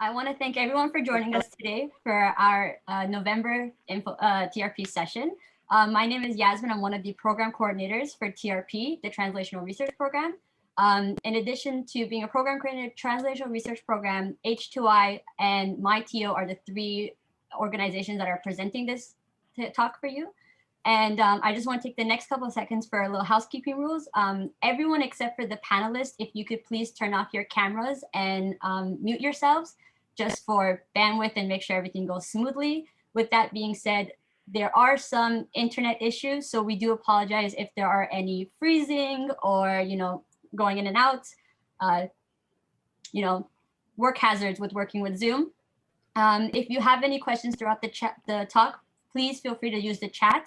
I want to thank everyone for joining us today for our November TRP session. My name is Yasmin. I'm one of the program coordinators for TRP, the Translational Research Program. In addition to being a program coordinator, Translational Research Program, H2I, and MyTO are the three organizations that are presenting this talk for you. And I just want to take the next couple of seconds for a little housekeeping rules. Everyone except for the panelists, if you could please turn off your cameras and mute yourselves just for bandwidth and make sure everything goes smoothly. With that being said, there are some internet issues, so we do apologize if there are any freezing or going in and out, work hazards with working with Zoom. If you have any questions throughout the talk, please feel free to use the chat.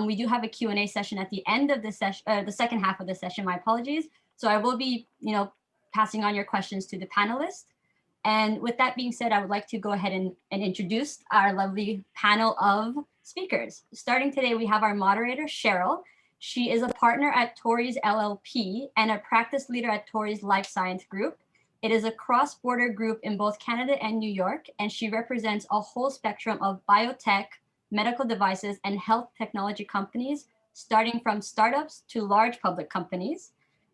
We do have a Q&A session at the end of the session, the second half of the session, my apologies. So I will be, passing on your questions to the panelists. And with that being said, I would like to go ahead and introduce our lovely panel of speakers. Starting today, we have our moderator, Cheryl. She is a partner at Torys LLP and a practice leader at Torys Life Science Group. It is a cross-border group in both Canada and New York, and she represents a whole spectrum of biotech, medical devices, and health technology companies, starting from startups to large public companies.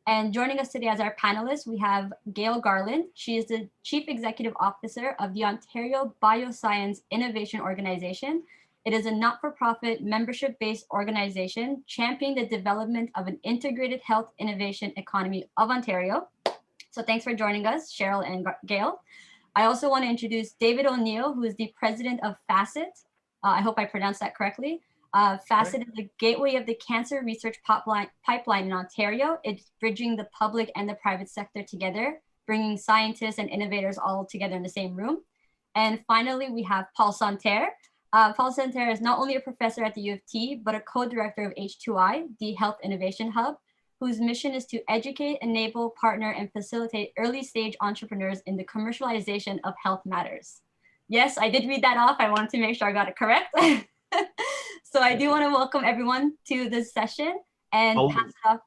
And joining us today as our panelists, we have Gail Garland. She is the Chief Executive Officer of the Ontario Bioscience Innovation Organization. It is a not-for-profit, membership-based organization championing the development of an integrated health innovation economy of Ontario. So thanks for joining us, Cheryl and Gail. I also want to introduce David O'Neill, who is the president of FACIT. I hope I pronounced that correctly. FACIT is the gateway of the cancer research pipeline in Ontario. It's bridging the public and the private sector together, bringing scientists and innovators all together in the same room. And finally, we have Paul Santerre. Paul Santerre is not only a professor at the U of T, but a co-director of H2I, the Health Innovation Hub, whose mission is to educate, enable, partner, and facilitate early-stage entrepreneurs in the commercialization of health matters. Yes, I did read that off. I wanted to make sure I got it correct. So I do want to welcome everyone to this session and pass it off.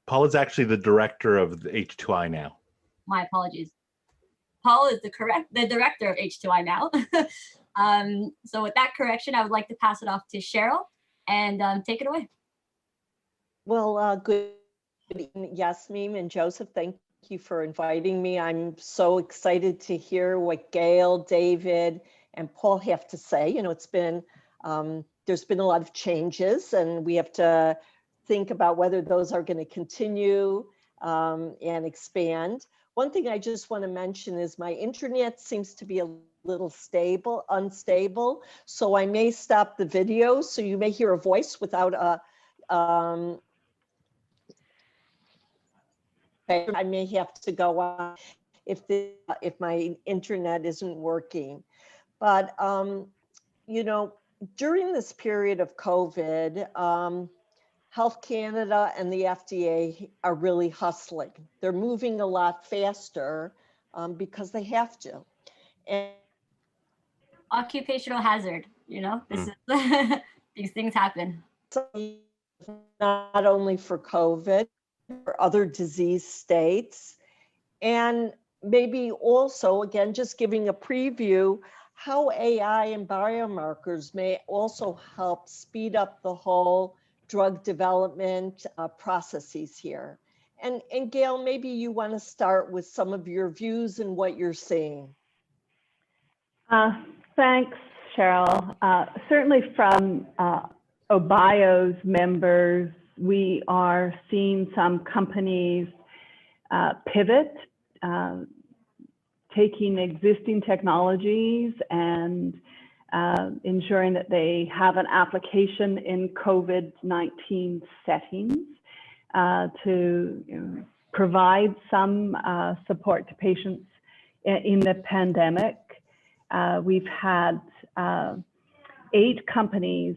Paul is actually the director of the H2I now. My apologies. Paul is the director of H2I now. So with that correction, I would like to pass it off to Cheryl and take it away. Well, good evening, Yasmin and Joseph. Thank you for inviting me. I'm so excited to hear what Gail, David, and Paul have to say. It's been, there's been a lot of changes, and we have to think about whether those are going to continue and expand. One thing I just want to mention is my internet seems to be a little unstable, so I may stop the video, so you may hear a voice without a I may have to go on if my internet isn't working. But during this period of COVID, Health Canada and the FDA are really hustling. They're moving a lot faster because they have to. And occupational hazard, this is these things happen. Not only for COVID, for other disease states, and maybe also, again, just giving a preview, how AI and biomarkers may also help speed up the whole drug development processes here. And Gail, maybe you want to start with some of your views and what you're seeing. Thanks, Cheryl. Certainly from OBIO's members, we are seeing some companies pivot, taking existing technologies and ensuring that they have an application in COVID-19 settings to provide some support to patients in the pandemic. We've had 8 companies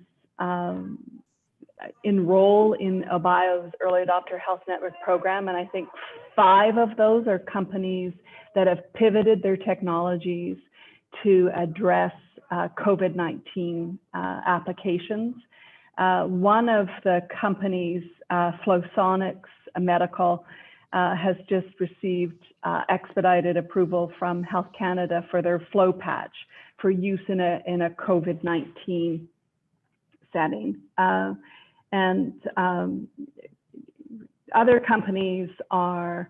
enroll in OBIO's Early Adopter Health Network program, and I think 5 of those are companies that have pivoted their technologies to address COVID-19 applications. One of the companies, Flowsonics Medical, has just received expedited approval from Health Canada for their flow patch for use in a COVID-19 setting. And other companies are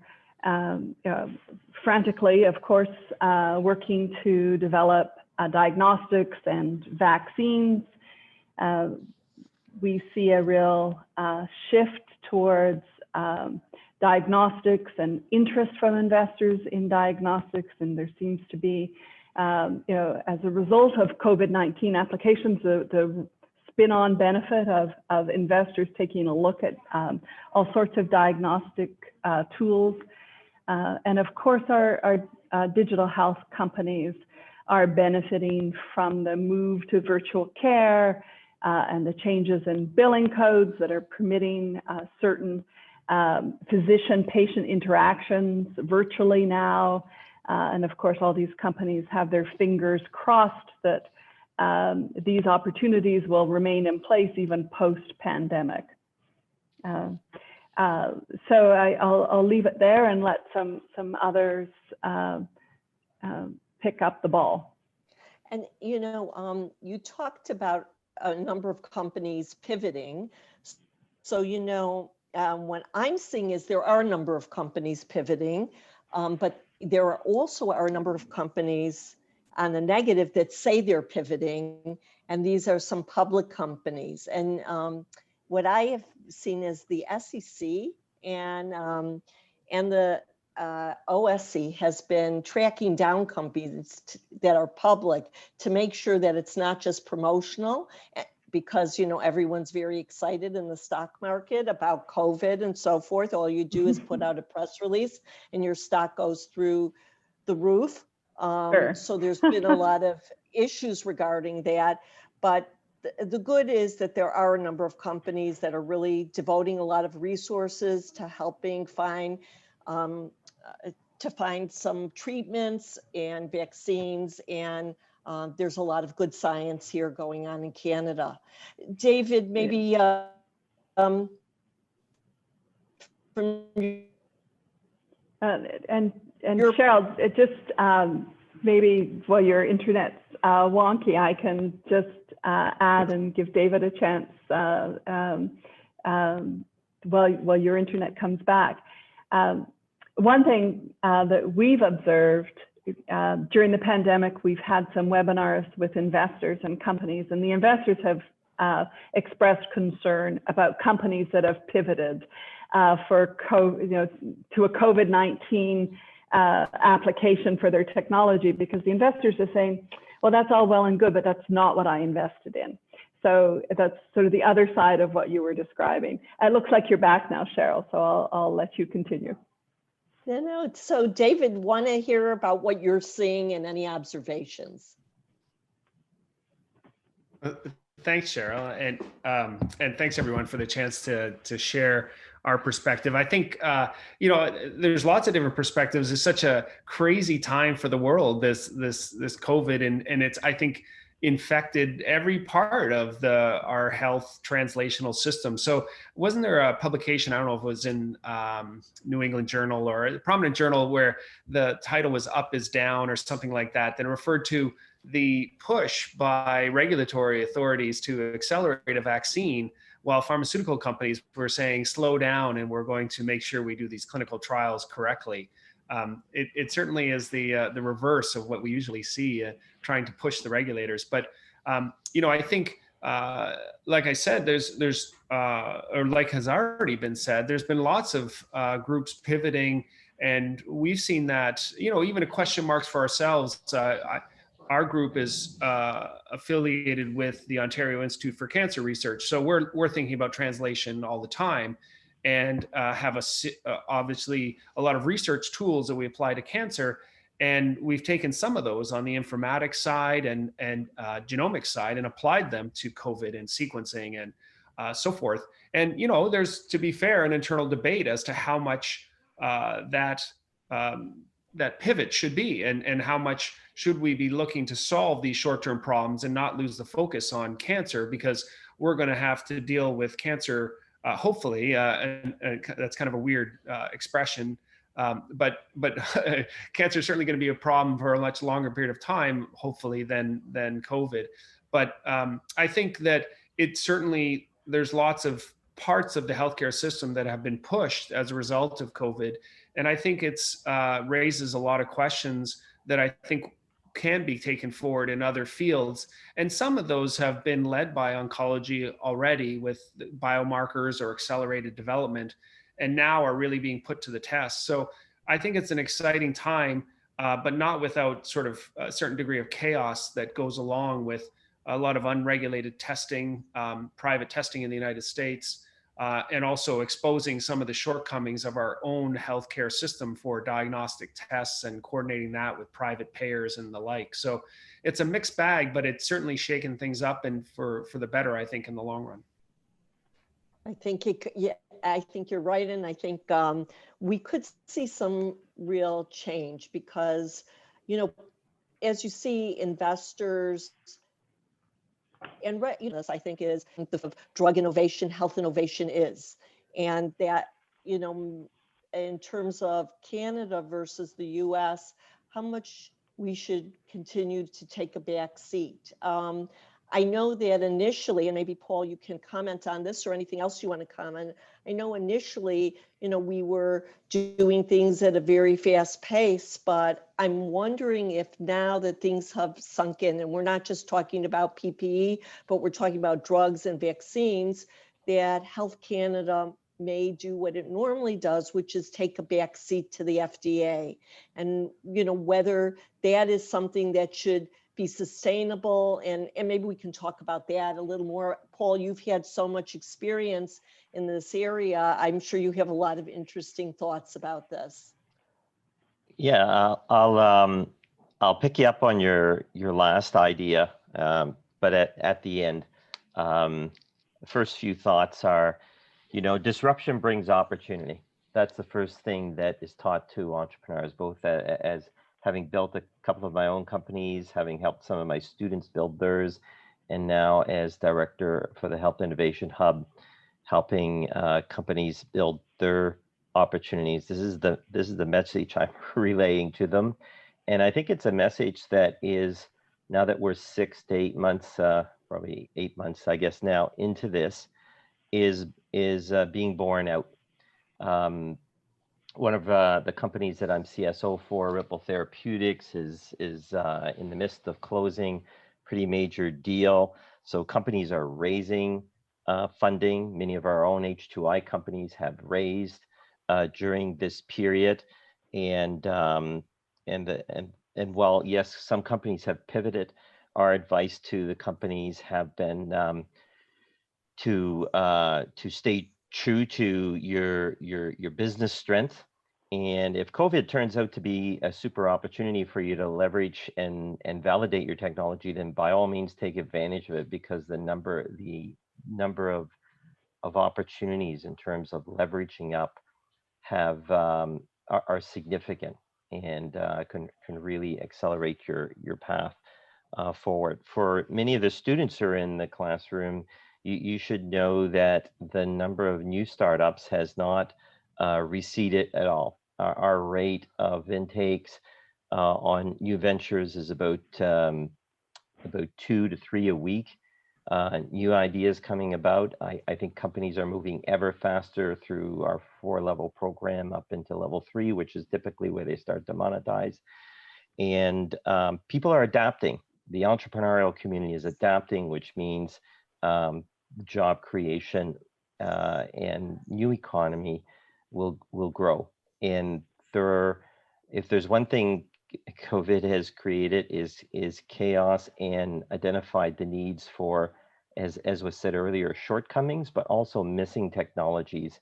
frantically, of course, working to develop diagnostics and vaccines. We see a real shift towards diagnostics and interest from investors in diagnostics, and there seems to be, as a result of COVID-19 applications, the spin-on benefit of investors taking a look at all sorts of diagnostic tools. And of course, our digital health companies are benefiting from the move to virtual care and the changes in billing codes that are permitting certain physician-patient interactions virtually now. And of course, all these companies have their fingers crossed that these opportunities will remain in place even post-pandemic. So I'll leave it there and let some others pick up the ball. And you talked about a number of companies pivoting. So what I'm seeing is there are a number of companies pivoting, but there are also a number of companies on the negative that say they're pivoting, and these are some public companies. And what I have seen is the SEC and the OSC has been tracking down companies that are public to make sure that it's not just promotional, because everyone's very excited in the stock market about COVID and so forth. All you do is put out a press release and your stock goes through the roof. Sure. So there's been a lot of issues regarding that, but the good is that there are a number of companies that are really devoting a lot of resources to helping find some treatments and vaccines, and there's a lot of good science here going on in Canada. David, maybe from and Cheryl, it just maybe while your internet's wonky, I can just add and give David a chance while your internet comes back. One thing that we've observed during the pandemic, we've had some webinars with investors and companies, and the investors have expressed concern about companies that have pivoted to a COVID-19 application for their technology, because the investors are saying, well, that's all well and good, but that's not what I invested in. So that's sort of the other side of what you were describing. It looks like you're back now, Cheryl, so I'll let you continue. No. So David, want to hear about what you're seeing and any observations? Thanks, Cheryl, and thanks everyone for the chance to share our perspective. I think there's lots of different perspectives. It's such a crazy time for the world, this COVID, and it's, I think, infected every part of our health translational system. So wasn't there a publication, I don't know if it was in New England Journal or a prominent journal, where the title was Up is Down or something like that, that referred to the push by regulatory authorities to accelerate a vaccine, while pharmaceutical companies were saying slow down and we're going to make sure we do these clinical trials correctly. It certainly is the reverse of what we usually see, trying to push the regulators. But I think, like I said, there's or like has already been said, there's been lots of groups pivoting, and we've seen that. Even a question marks for ourselves. Our group is affiliated with the Ontario Institute for Cancer Research, so we're thinking about translation all the time, and have obviously a lot of research tools that we apply to cancer. And we've taken some of those on the informatics side and genomics side and applied them to COVID and sequencing and so forth. And, there's, to be fair, an internal debate as to how much that pivot should be, and how much should we be looking to solve these short-term problems and not lose the focus on cancer, because we're going to have to deal with cancer hopefully, and that's kind of a weird expression, but cancer is certainly going to be a problem for a much longer period of time, hopefully, than COVID. But I think that there's lots of parts of the healthcare system that have been pushed as a result of COVID, and I think it's raises a lot of questions that I think can be taken forward in other fields. And some of those have been led by oncology already with biomarkers or accelerated development, and now are really being put to the test. So I think it's an exciting time, but not without sort of a certain degree of chaos that goes along with a lot of unregulated testing, private testing in the United States, and also exposing some of the shortcomings of our own healthcare system for diagnostic tests and coordinating that with private payers and the like. So it's a mixed bag, but it's certainly shaken things up, and for the better, I think, in the long run. I think I think you're right, and I think we could see some real change because, you know, as you see, investors and I think is the drug innovation, health innovation is, and that, you know, in terms of Canada versus the U.S., how much we should continue to take a back seat. I know that initially, and maybe Paul, you can comment on this or anything else you want to comment. I know initially, you know, we were doing things at a very fast pace, but I'm wondering if now that things have sunk in, and we're not just talking about PPE, but we're talking about drugs and vaccines, that Health Canada may do what it normally does, which is take a back seat to the FDA. And, you know, whether that is something that should be sustainable, and maybe we can talk about that a little more. Paul, you've had so much experience in this area. I'm sure you have a lot of interesting thoughts about this. Yeah, I'll pick you up on your last idea, but at the end, the first few thoughts are, you know, disruption brings opportunity. That's the first thing that is taught to entrepreneurs, both as having built a couple of my own companies, having helped some of my students build theirs, and now as director for the Health Innovation Hub, helping companies build their opportunities. This is the message I'm relaying to them, and I think it's a message that is, now that we're 6 to 8 months, probably 8 months, I guess now, into this, is being borne out. One of the companies that I'm CSO for, Ripple Therapeutics, is in the midst of closing pretty major deal. So companies are raising funding. Many of our own H2I companies have raised during this period, and while yes, some companies have pivoted, our advice to the companies have been to stay true to your business strength. And if COVID turns out to be a super opportunity for you to leverage and validate your technology, then by all means take advantage of it, because the number of opportunities in terms of leveraging up are significant, and can really accelerate your path forward. For many of the students who are in the classroom, you should know that the number of new startups has not receded at all. Our rate of intakes on new ventures is about 2 to 3 a week. New ideas coming about. I think companies are moving ever faster through our 4-level program up into level 3, which is typically where they start to monetize. And people are adapting. The entrepreneurial community is adapting, which means job creation and new economy will grow. And if there's one thing COVID has created is chaos, and identified the needs for, as was said earlier, shortcomings, but also missing technologies.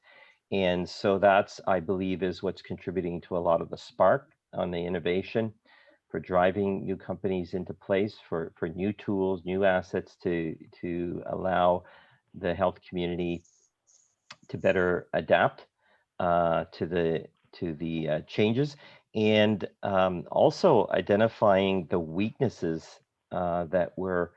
And so that's, I believe, is what's contributing to a lot of the spark on the innovation, for driving new companies into place, for new tools, new assets to allow the health community to better adapt to the changes, and also identifying the weaknesses that were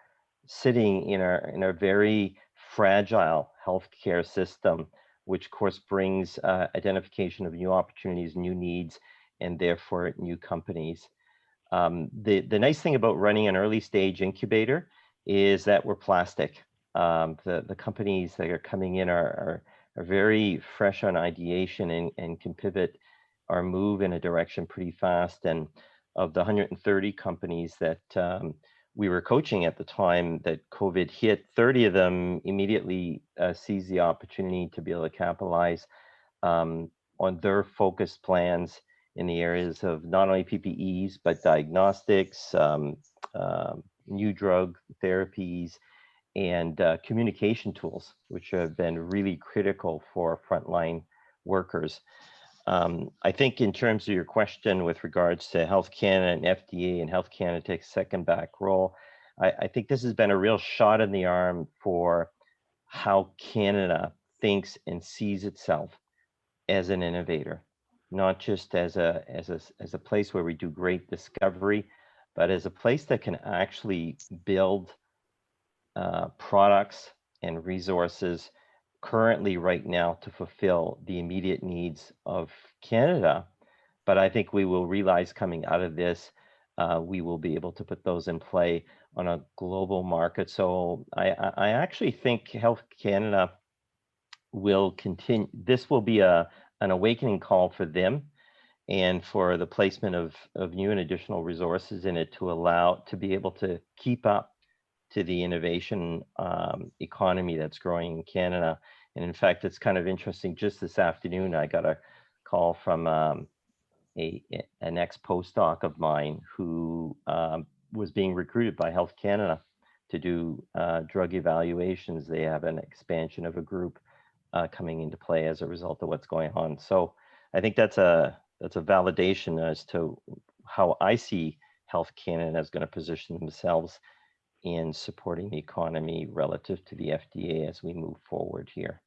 sitting in our very fragile healthcare system, which of course brings identification of new opportunities, new needs, and therefore new companies. The nice thing about running an early stage incubator is that we're plastic. The companies that are coming in are very fresh on ideation and can pivot or move in a direction pretty fast. And of the 130 companies that we were coaching at the time that COVID hit, 30 of them immediately seized the opportunity to be able to capitalize on their focused plans in the areas of not only PPEs, but diagnostics, new drug therapies, and communication tools, which have been really critical for frontline workers. I think in terms of your question with regards to Health Canada and FDA, and Health Canada takes a second back role, I think this has been a real shot in the arm for how Canada thinks and sees itself as an innovator, not just as a place where we do great discovery, but as a place that can actually build products and resources currently right now to fulfill the immediate needs of Canada. But I think we will realize coming out of this, we will be able to put those in play on a global market. So I actually think Health Canada will continue. This will be an awakening call for them, and for the placement of new and additional resources in it to be able to keep up to the innovation economy that's growing in Canada. And in fact, it's kind of interesting. Just this afternoon, I got a call from an ex-postdoc of mine who was being recruited by Health Canada to do drug evaluations. They have an expansion of a group coming into play as a result of what's going on. So I think that's a validation as to how I see Health Canada is going to position themselves in supporting the economy relative to the FDA as we move forward here.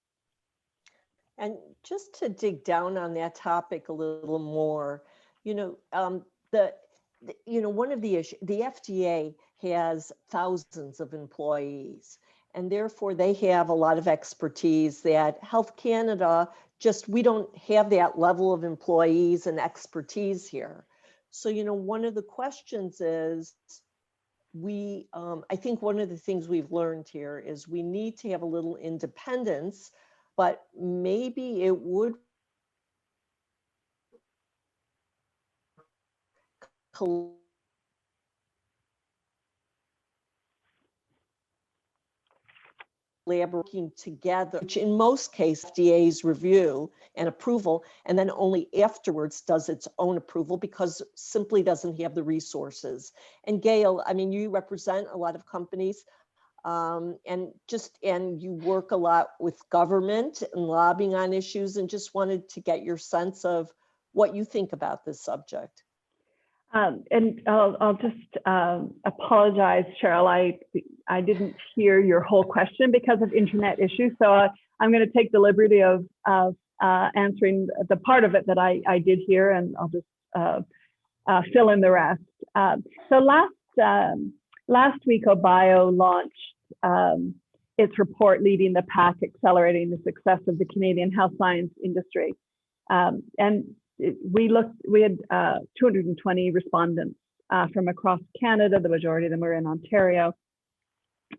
And just to dig down on that topic a little more, one of the issues, the FDA has thousands of employees, and therefore they have a lot of expertise that Health Canada we don't have that level of employees and expertise here. So, one of the questions is, I think one of the things we've learned here is we need to have a little independence, but maybe it would working together, which in most cases FDA's review and approval, and then only afterwards does its own approval because simply doesn't have the resources. And Gail, I mean, you represent a lot of companies and you work a lot with government and lobbying on issues, and just wanted to get your sense of what you think about this subject. And I'll just apologize, Cheryl. I didn't hear your whole question because of internet issues. So I'm going to take the liberty of answering the part of it that I did hear, and I'll just fill in the rest. So last week, OBIO launched its report, Leading the Pack, Accelerating the Success of the Canadian Health Science Industry. And we had 220 respondents from across Canada. The majority of them were in Ontario.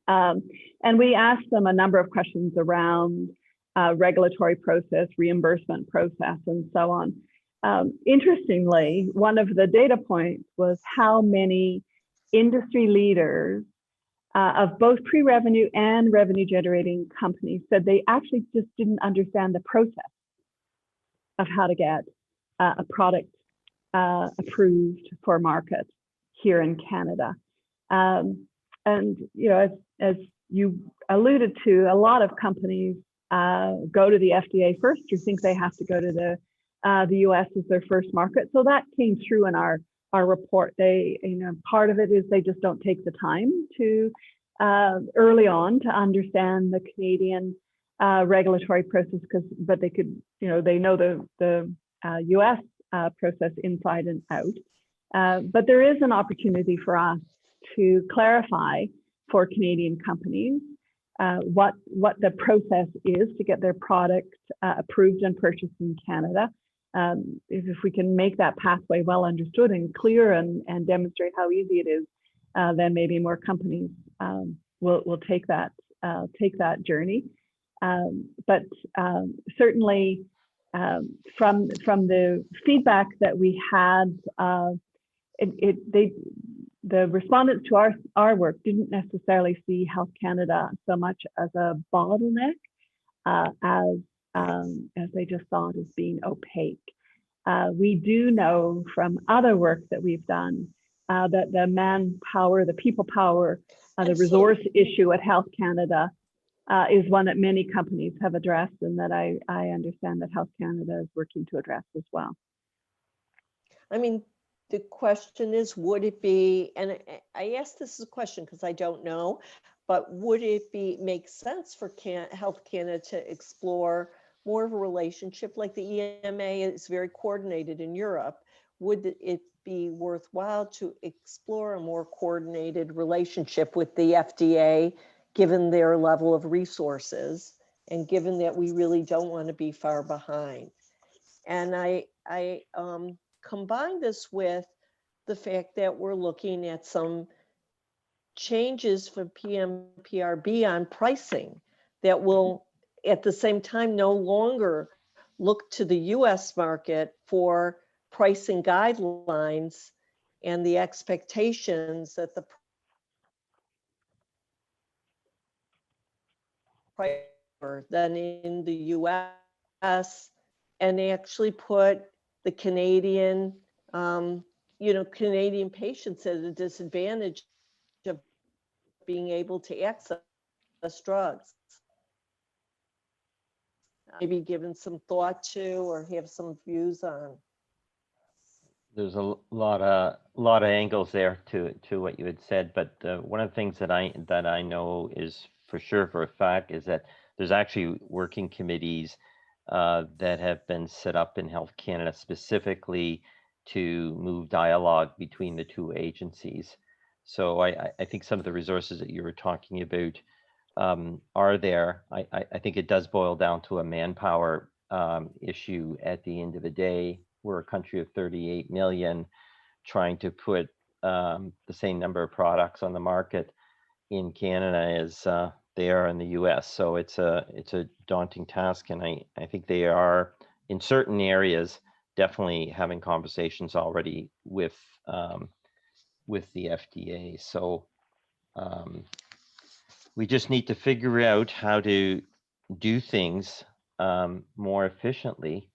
And we asked them a number of questions around regulatory process, reimbursement process, and so on. Interestingly, one of the data points was how many industry leaders of both pre-revenue and revenue generating companies said they actually just didn't understand the process of how to get a product approved for market here in Canada. And as you alluded to, a lot of companies go to the FDA first, or think they have to go to the US as their first market. So that came through in our report. Part of it is they just don't take the time to early on to understand the Canadian regulatory process, but they could, they know the US process inside and out. But there is an opportunity for us to clarify for Canadian companies what the process is to get their product approved and purchased in Canada. If we can make that pathway well understood and clear and demonstrate how easy it is, then maybe more companies will take that journey. But certainly from the feedback that we had, the respondents to our work didn't necessarily see Health Canada so much as a bottleneck as they just saw it as being opaque. We do know from other work that we've done that the manpower, the people power, the resource issue at Health Canada is one that many companies have addressed, and that I understand that Health Canada is working to address as well. I mean, the question is, would it be, and I ask this as a question because I don't know, but would it make sense for Health Canada to explore more of a relationship like the EMA is very coordinated in Europe? Would it be worthwhile to explore a more coordinated relationship with the FDA, given their level of resources and given that we really don't want to be far behind? And I combine this with the fact that we're looking at some changes for PMPRB on pricing that will at the same time no longer look to the US market for pricing guidelines and the expectations that the price than in the US, and actually put the Canadian Canadian patients at a disadvantage of being able to access drugs. Maybe given some thought to or have some views on. There's a lot of angles there to what you had said, but one of the things that I know is for sure for a fact is that there's actually working committees that have been set up in Health Canada specifically to move dialogue between the two agencies. So I think some of the resources that you were talking about are there. I think it does boil down to a manpower issue at the end of the day. We're a country of 38 million trying to put the same number of products on the market in Canada as they are in the US. So it's a daunting task, and I think they are in certain areas definitely having conversations already with the FDA. So we just need to figure out how to do things more efficiently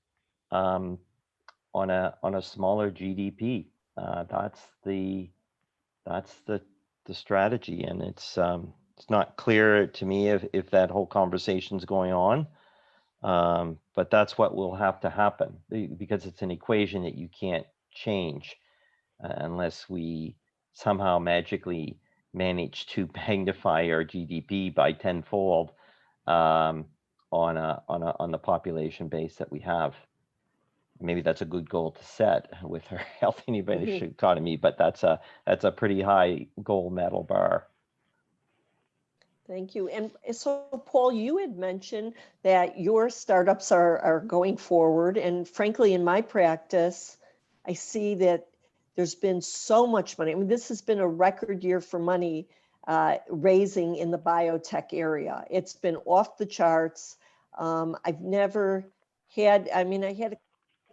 on a smaller GDP. That's the strategy, and it's not clear to me if that whole conversation is going on, but that's what will have to happen, because it's an equation that you can't change unless we somehow magically manage to magnify our GDP by tenfold on the population base that we have. Maybe that's a good goal to set with our healthy economy, but that's a pretty high gold medal bar. Thank you. And so, Paul, you had mentioned that your startups are going forward, and frankly, in my practice, I see that there's been so much money. I mean, this has been a record year for money raising in the biotech area. It's been off the charts. I've never had, I had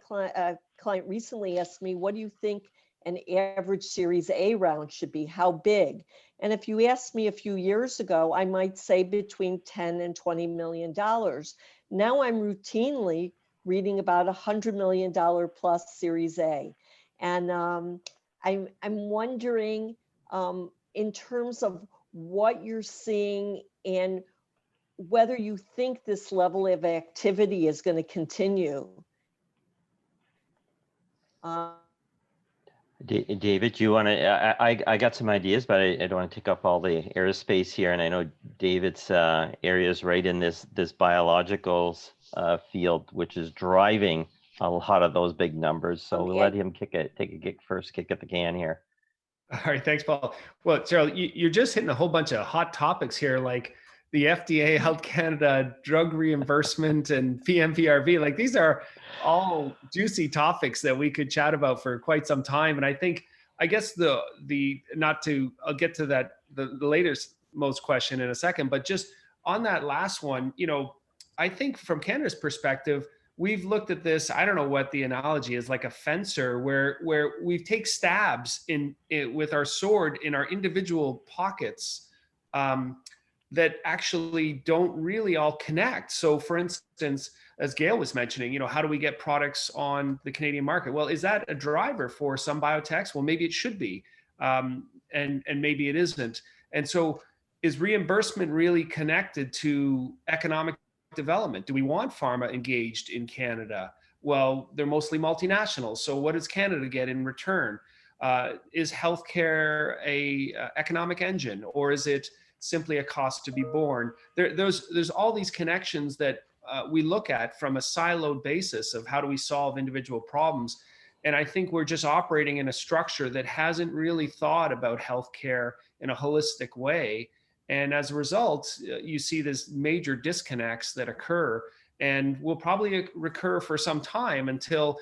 a client recently asked me, what do you think an average Series A round should be? How big? And if you asked me a few years ago, I might say between 10 and $20 million. Now I'm routinely reading about $100 million plus Series A. And I'm wondering, in terms of what you're seeing and whether you think this level of activity is going to continue. David, you want to? I got some ideas, but I don't want to take up all the airspace here. And I know David's area is right in this biologicals field, which is driving a lot of those big numbers. So we'll let him take a first kick at the can here. All right, thanks, Paul. Well, Cheryl, you're just hitting a whole bunch of hot topics here, like the FDA, Health Canada, drug reimbursement, and PMPRV. Like, these are all juicy topics that we could chat about for quite some time. And I guess I'll get to that, the latest most question in a second, but just on that last one, I think from Canada's perspective, we've looked at this, I don't know what the analogy is, like a fencer where we take stabs with our sword in our individual pockets that actually don't really all connect. So for instance, as Gail was mentioning, how do we get products on the Canadian market? Well, is that a driver for some biotechs? Well, maybe it should be, and maybe it isn't. And so is reimbursement really connected to economic development? Do we want pharma engaged in Canada? Well, they're mostly multinationals. So what does Canada get in return? Is healthcare a economic engine, or is it simply a cost to be borne? There's all these connections that we look at from a siloed basis of how do we solve individual problems. And I think we're just operating in a structure that hasn't really thought about healthcare in a holistic way. And as a result, you see this major disconnects that occur and will probably recur for some time until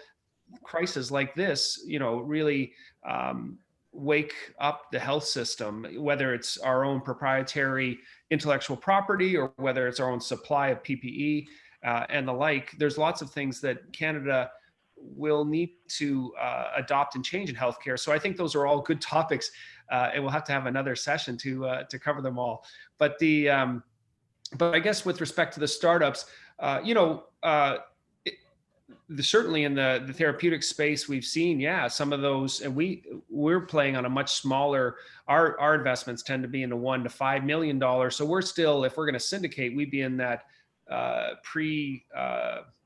crises like this, really wake up the health system, whether it's our own proprietary intellectual property or whether it's our own supply of PPE and the like. There's lots of things that Canada will need to adopt and change in healthcare. So I think those are all good topics, and we'll have to have another session to cover them all. But I guess with respect to the startups, certainly in the therapeutic space, we've seen, some of those, and we're playing on a much smaller. Our investments tend to be in the $1 to $5 million. So we're still, if we're going to syndicate, we'd be in that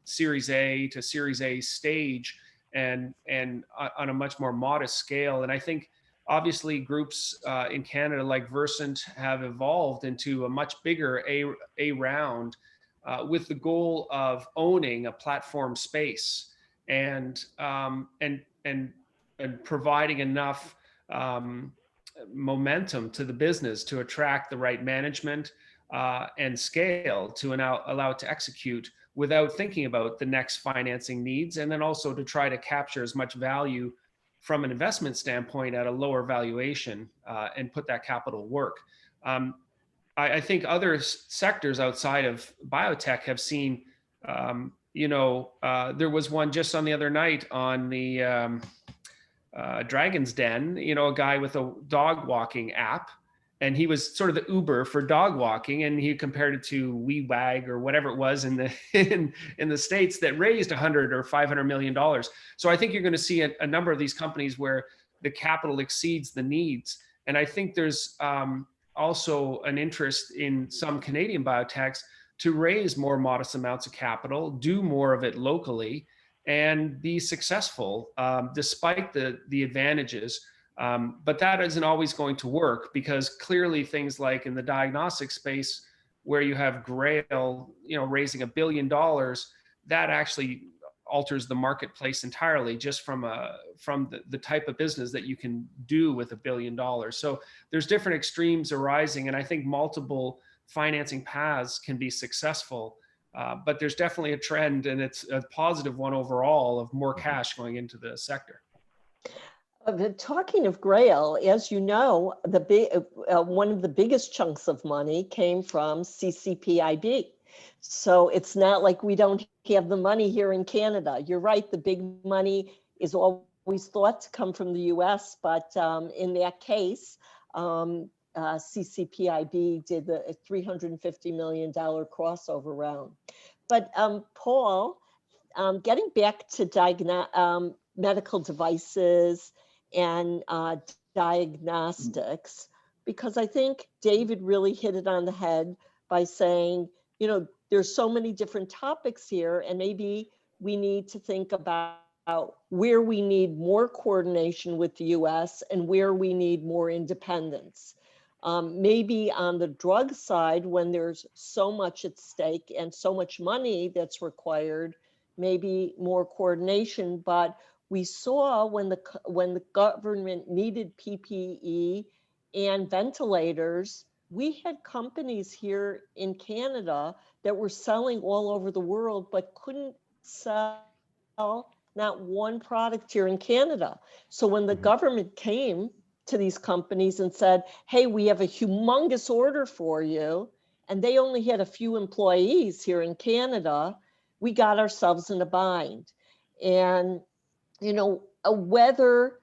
Series A to Series A stage, and on a much more modest scale. And I think obviously groups in Canada like Versant have evolved into a much bigger A round with the goal of owning a platform space and providing enough momentum to the business to attract the right management and scale to allow it to execute without thinking about the next financing needs, and then also to try to capture as much value from an investment standpoint at a lower valuation and put that capital to work. I think other sectors outside of biotech have seen, there was one just on the other night on the Dragon's Den, a guy with a dog walking app, and he was sort of the Uber for dog walking, and he compared it to WeWag or whatever it was in the States that raised $100 or $500 million. So I think you're going to see a number of these companies where the capital exceeds the needs. And I think there's also an interest in some Canadian biotechs to raise more modest amounts of capital, do more of it locally, and be successful despite the advantages. But that isn't always going to work, because clearly things like in the diagnostic space where you have Grail, raising $1 billion, that actually alters the marketplace entirely just from the type of business that you can do with $1 billion. So there's different extremes arising, and I think multiple financing paths can be successful. But there's definitely a trend, and it's a positive one overall, of more cash going into the sector. Talking of Grail, as you know, one of the biggest chunks of money came from CCPIB. So it's not like we don't have the money here in Canada. You're right, the big money is always thought to come from the US, but in that case, CCPIB did the $350 million crossover round. But Paul, getting back to medical devices and diagnostics, because I think David really hit it on the head by saying, there's so many different topics here, and maybe we need to think about where we need more coordination with the US and where we need more independence. Maybe on the drug side, when there's so much at stake and so much money that's required, maybe more coordination. But we saw when the government needed PPE and ventilators, we had companies here in Canada that were selling all over the world, but couldn't sell not one product here in Canada. So when the government came to these companies and said, hey, we have a humongous order for you, and they only had a few employees here in Canada, we got ourselves in a bind. And, whether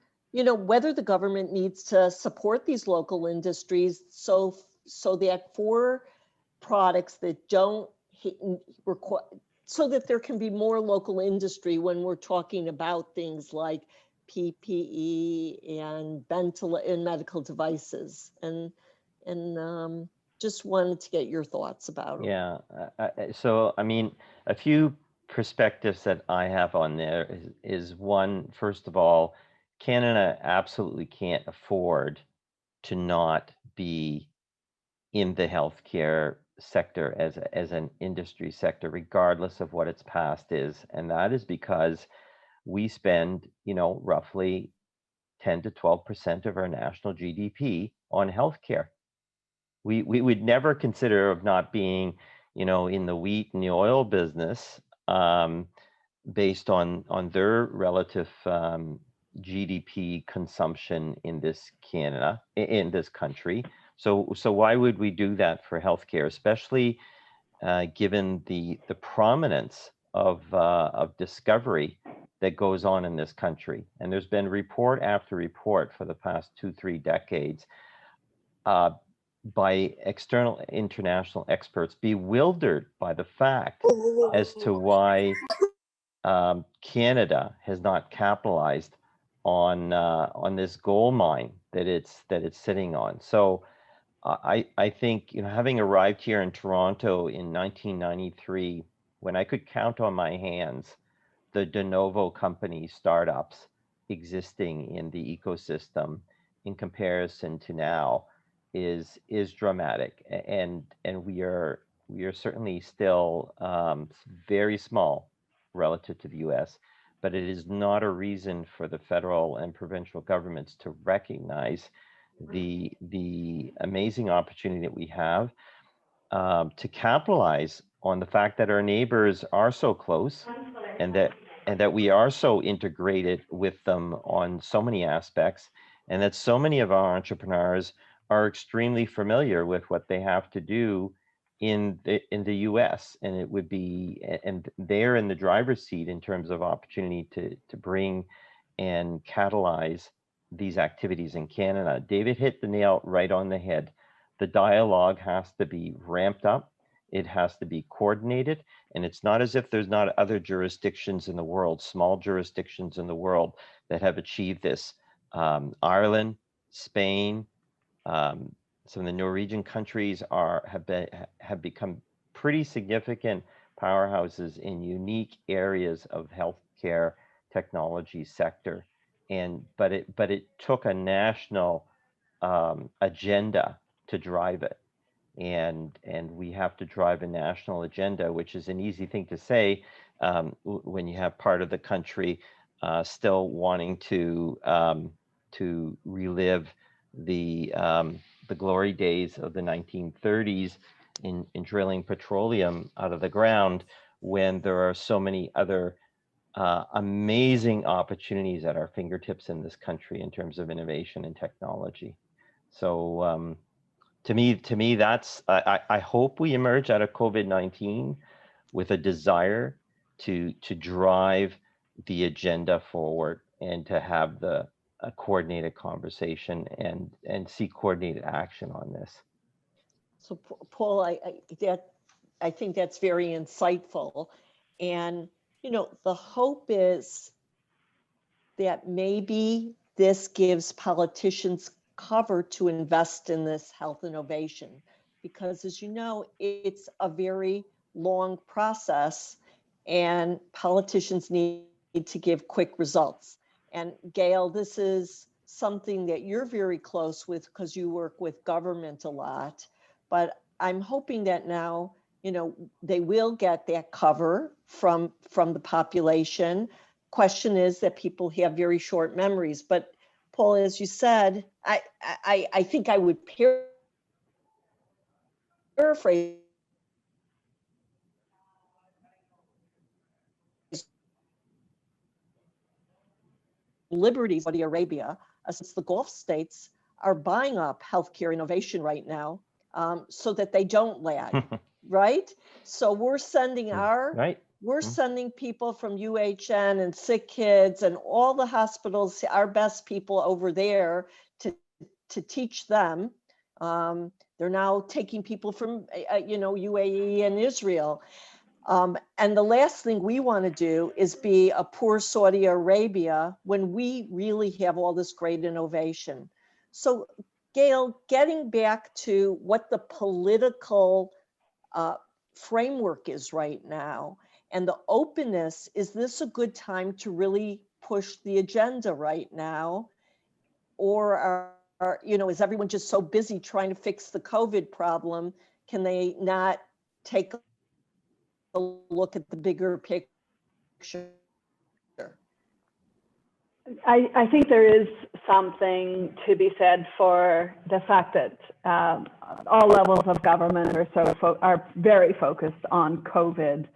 the government needs to support these local industries so that for products that don't require, so that there can be more local industry when we're talking about things like PPE and medical devices, and just wanted to get your thoughts about it. Yeah. So, I mean, a few perspectives that I have on there is one, first of all, Canada absolutely can't afford to not be in the healthcare sector as an industry sector, regardless of what its past is. And that is because we spend, roughly 10 to 12% of our national GDP on healthcare. We would never consider of not being, in the wheat and the oil business, based on their relative GDP consumption in this country. So why would we do that for healthcare, especially given the prominence of discovery that goes on in this country? And there's been report after report for the past 2-3 decades by external international experts bewildered by the fact as to why Canada has not capitalized on this gold mine that it's sitting on. So I think, having arrived here in Toronto in 1993, when I could count on my hands the de novo company startups existing in the ecosystem in comparison to now is dramatic, and we are certainly still very small relative to the US, but it is not a reason for the federal and provincial governments to recognize the amazing opportunity that we have to capitalize on the fact that our neighbors are so close, and that we are so integrated with them on so many aspects, and that so many of our entrepreneurs are extremely familiar with what they have to do in the US, and it would be, and they're in the driver's seat in terms of opportunity to bring and catalyze these activities in Canada. David hit the nail right on the head. The dialogue has to be ramped up. It has to be coordinated, and it's not as if there's not other jurisdictions in the world, small jurisdictions in the world that have achieved this. Ireland, Spain, some of the Norwegian countries have become pretty significant powerhouses in unique areas of healthcare technology sector, but it took a national agenda to drive it, and we have to drive a national agenda, which is an easy thing to say when you have part of the country still wanting to relive the glory days of the 1930s in drilling petroleum out of the ground, when there are so many other amazing opportunities at our fingertips in this country in terms of innovation and technology. So to me, that's, I hope we emerge out of COVID-19 with a desire to drive the agenda forward and to have a coordinated conversation and see coordinated action on this. So Paul, I think that's very insightful. And, the hope is that maybe this gives politicians cover to invest in this health innovation, because as you know, it's a very long process and politicians need to give quick results. And Gail, this is something that you're very close with because you work with government a lot, but I'm hoping that now, they will get that cover from the population. Question is that people have very short memories, but Paul, as you said, I think I would pair paraphrase liberties of Saudi Arabia, since the Gulf states are buying up healthcare innovation right now, so that they don't lag, right? So we're sending we're sending people from UHN and Sick Kids and all the hospitals, our best people over there to teach them. They're now taking people from, UAE and Israel. And the last thing we want to do is be a poor Saudi Arabia when we really have all this great innovation. So Gail, getting back to what the political framework is right now and the openness, is this a good time to really push the agenda right now? Or is everyone just so busy trying to fix the COVID problem? Can they not take a look at the bigger picture? I think there is something to be said for the fact that all levels of government are very focused on COVID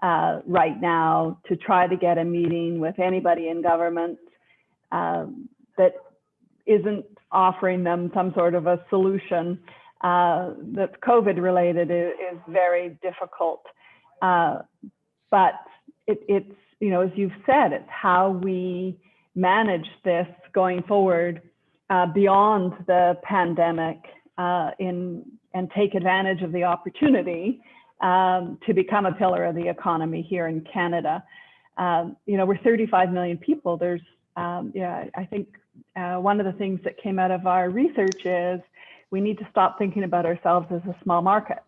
right now, to try to get a meeting with anybody in government that isn't offering them some sort of a solution that's COVID related is very difficult. But it's, as you've said, it's how we manage this going forward beyond the pandemic and take advantage of the opportunity to become a pillar of the economy here in Canada. We're 35 million people. There's, I think one of the things that came out of our research is we need to stop thinking about ourselves as a small market.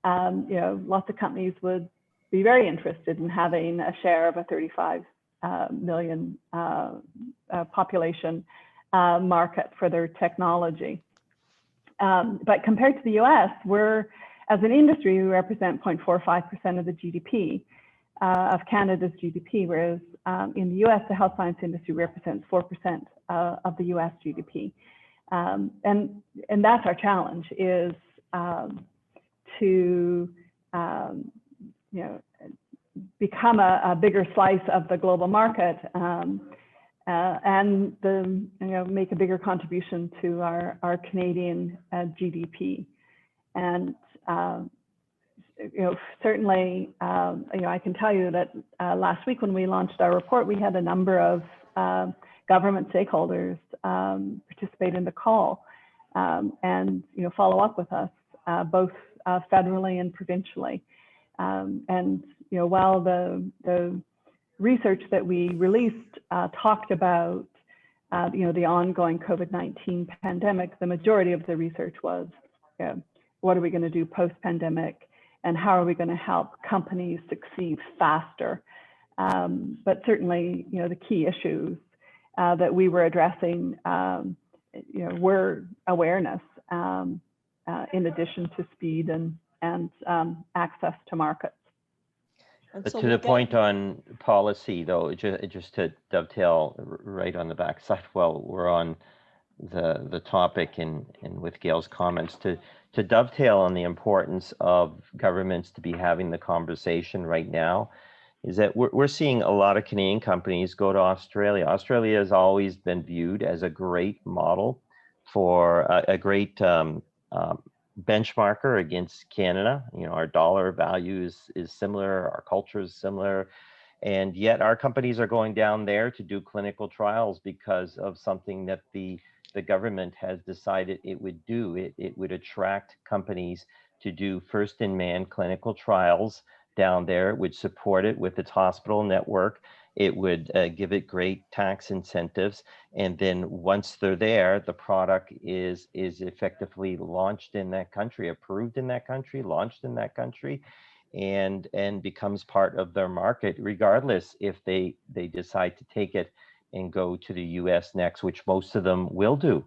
Lots of companies would be very interested in having a share of a 35 million population market for their technology. But compared to the US, as an industry, we represent 0.45% of the GDP, of Canada's GDP, whereas in the US, the health science industry represents 4% of the US GDP. And that's our challenge, is to become a bigger slice of the global market and make a bigger contribution to our Canadian GDP. And certainly, I can tell you that last week when we launched our report, we had a number of government stakeholders participate in the call and follow up with us, both federally and provincially. And while the research that we released talked about the ongoing COVID-19 pandemic, the majority of the research was what are we going to do post-pandemic, and how are we going to help companies succeed faster? But certainly, the key issues that we were addressing, were awareness, in addition to speed and access to markets. To the point on policy, though, just to dovetail right on the backside while we're on the topic and with Gail's comments, to dovetail on the importance of governments to be having the conversation right now, is that we're seeing a lot of Canadian companies go to Australia. Australia has always been viewed as a great model for a great benchmarker against Canada. Our dollar value is similar, our culture is similar, and yet our companies are going down there to do clinical trials because of something that the government has decided it would do. It would attract companies to do first-in-man clinical trials down there. It would support it with its hospital network. It would give it great tax incentives. And then once they're there, the product is effectively launched in that country, approved in that country, launched in that country, and becomes part of their market, regardless if they decide to take it and go to the US next, which most of them will do,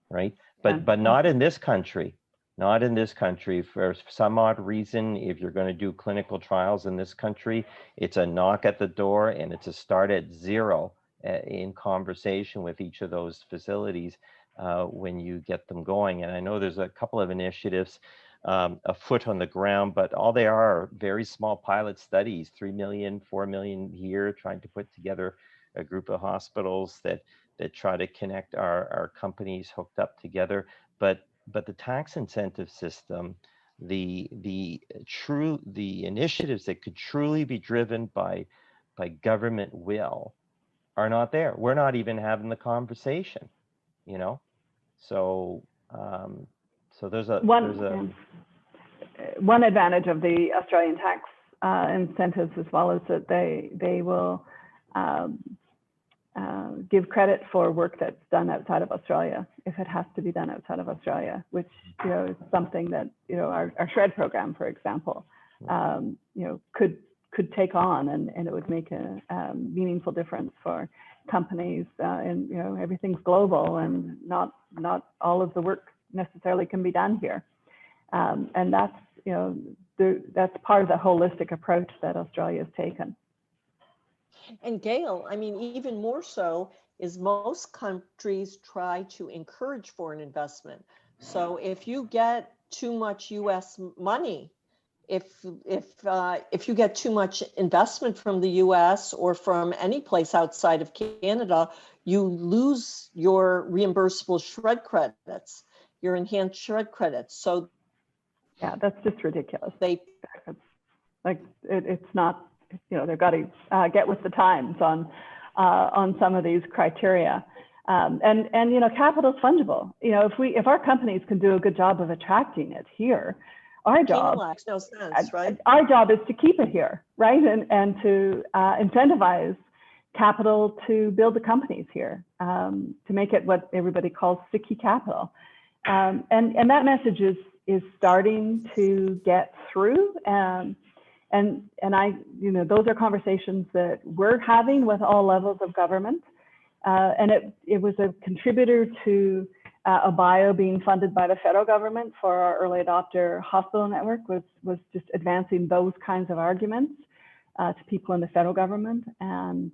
right? But not in this country. Not in this country. For some odd reason, if you're going to do clinical trials in this country, it's a knock at the door and it's a start at zero in conversation with each of those facilities when you get them going. And I know there's a couple of initiatives a foot on the ground, but all they are very small pilot studies, 3 million, 4 million here, trying to put together a group of hospitals that try to connect our companies hooked up together. But the tax incentive system, the initiatives that could truly be driven by government will are not there. We're not even having the conversation, you know. So there's one advantage of the Australian tax incentives as well is that they will give credit for work that's done outside of Australia if it has to be done outside of Australia, which is something that our SHRED program, for example, could take on, and it would make a meaningful difference for companies. And everything's global, and not all of the work necessarily can be done here, and that's that's part of the holistic approach that Australia has taken. And Gail, I mean, even more so is most countries try to encourage foreign investment. So if you get too much U.S. money, if you get too much investment from the U.S. or from any place outside of Canada, you lose your reimbursable SHRED credits, your enhanced SHRED credits. So yeah, that's just ridiculous. It's not. They've got to get with the times on some of these criteria, and capital is fungible. If our companies can do a good job of attracting it here, our job makes no sense, right? Our job is to keep it here, right, and to incentivize capital to build the companies here, to make it what everybody calls sticky capital, and that message is starting to get through. And I, those are conversations that we're having with all levels of government. And it was a contributor to OBIO being funded by the federal government for our early adopter hospital network, was just advancing those kinds of arguments to people in the federal government, and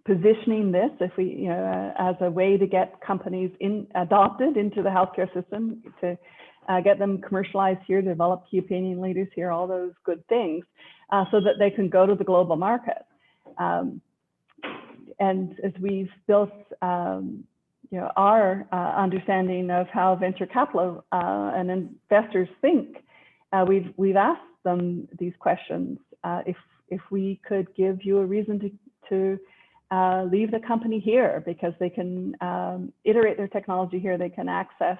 positioning this as a way to get companies adopted into the healthcare system, to get them commercialized here, develop key opinion leaders here, all those good things, so that they can go to the global market. And as we've built, our understanding of how venture capital and investors think, we've asked them these questions. If we could give you a reason to leave the company here, because they can iterate their technology here, they can access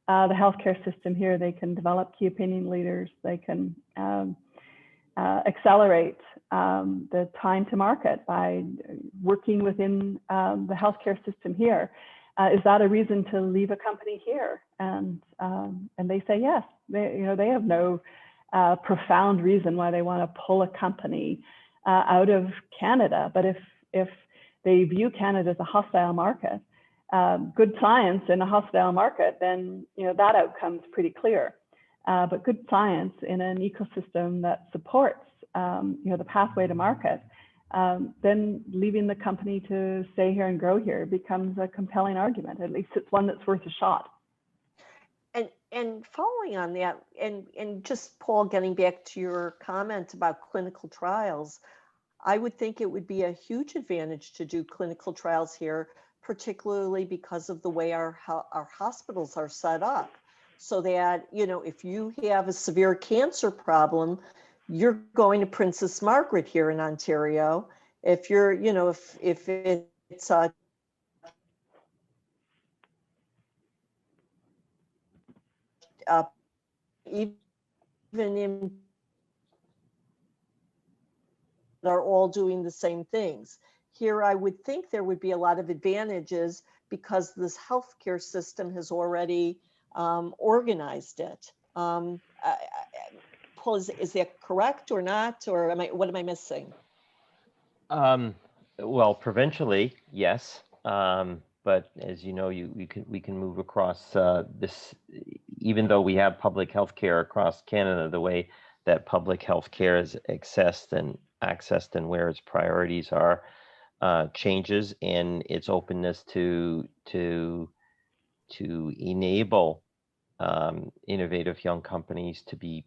the healthcare system here, they can develop key opinion leaders, they can accelerate the time to market by working within the healthcare system here. Is that a reason to leave a company here? And they say yes. They have no profound reason why they want to pull a company out of Canada. But if they view Canada as a hostile market, good science in a hostile market, then that outcome's pretty clear. But good science in an ecosystem that supports the pathway to market, then leaving the company to stay here and grow here becomes a compelling argument. At least it's one that's worth a shot. And following on that, and just Paul, getting back to your comment about clinical trials, I would think it would be a huge advantage to do clinical trials here, particularly because of the way our hospitals are set up, so that, if you have a severe cancer problem, you're going to Princess Margaret here in Ontario. If you're, if it's a even in, are all doing the same things. Here, I would think there would be a lot of advantages because this healthcare system has already organized it. Paul, is that correct or not, or what am I missing? Well, provincially, yes, but as you know, we can move across this, even though we have public health care across Canada, the way that public health care is accessed and where its priorities are changes, and its openness to enable innovative young companies to be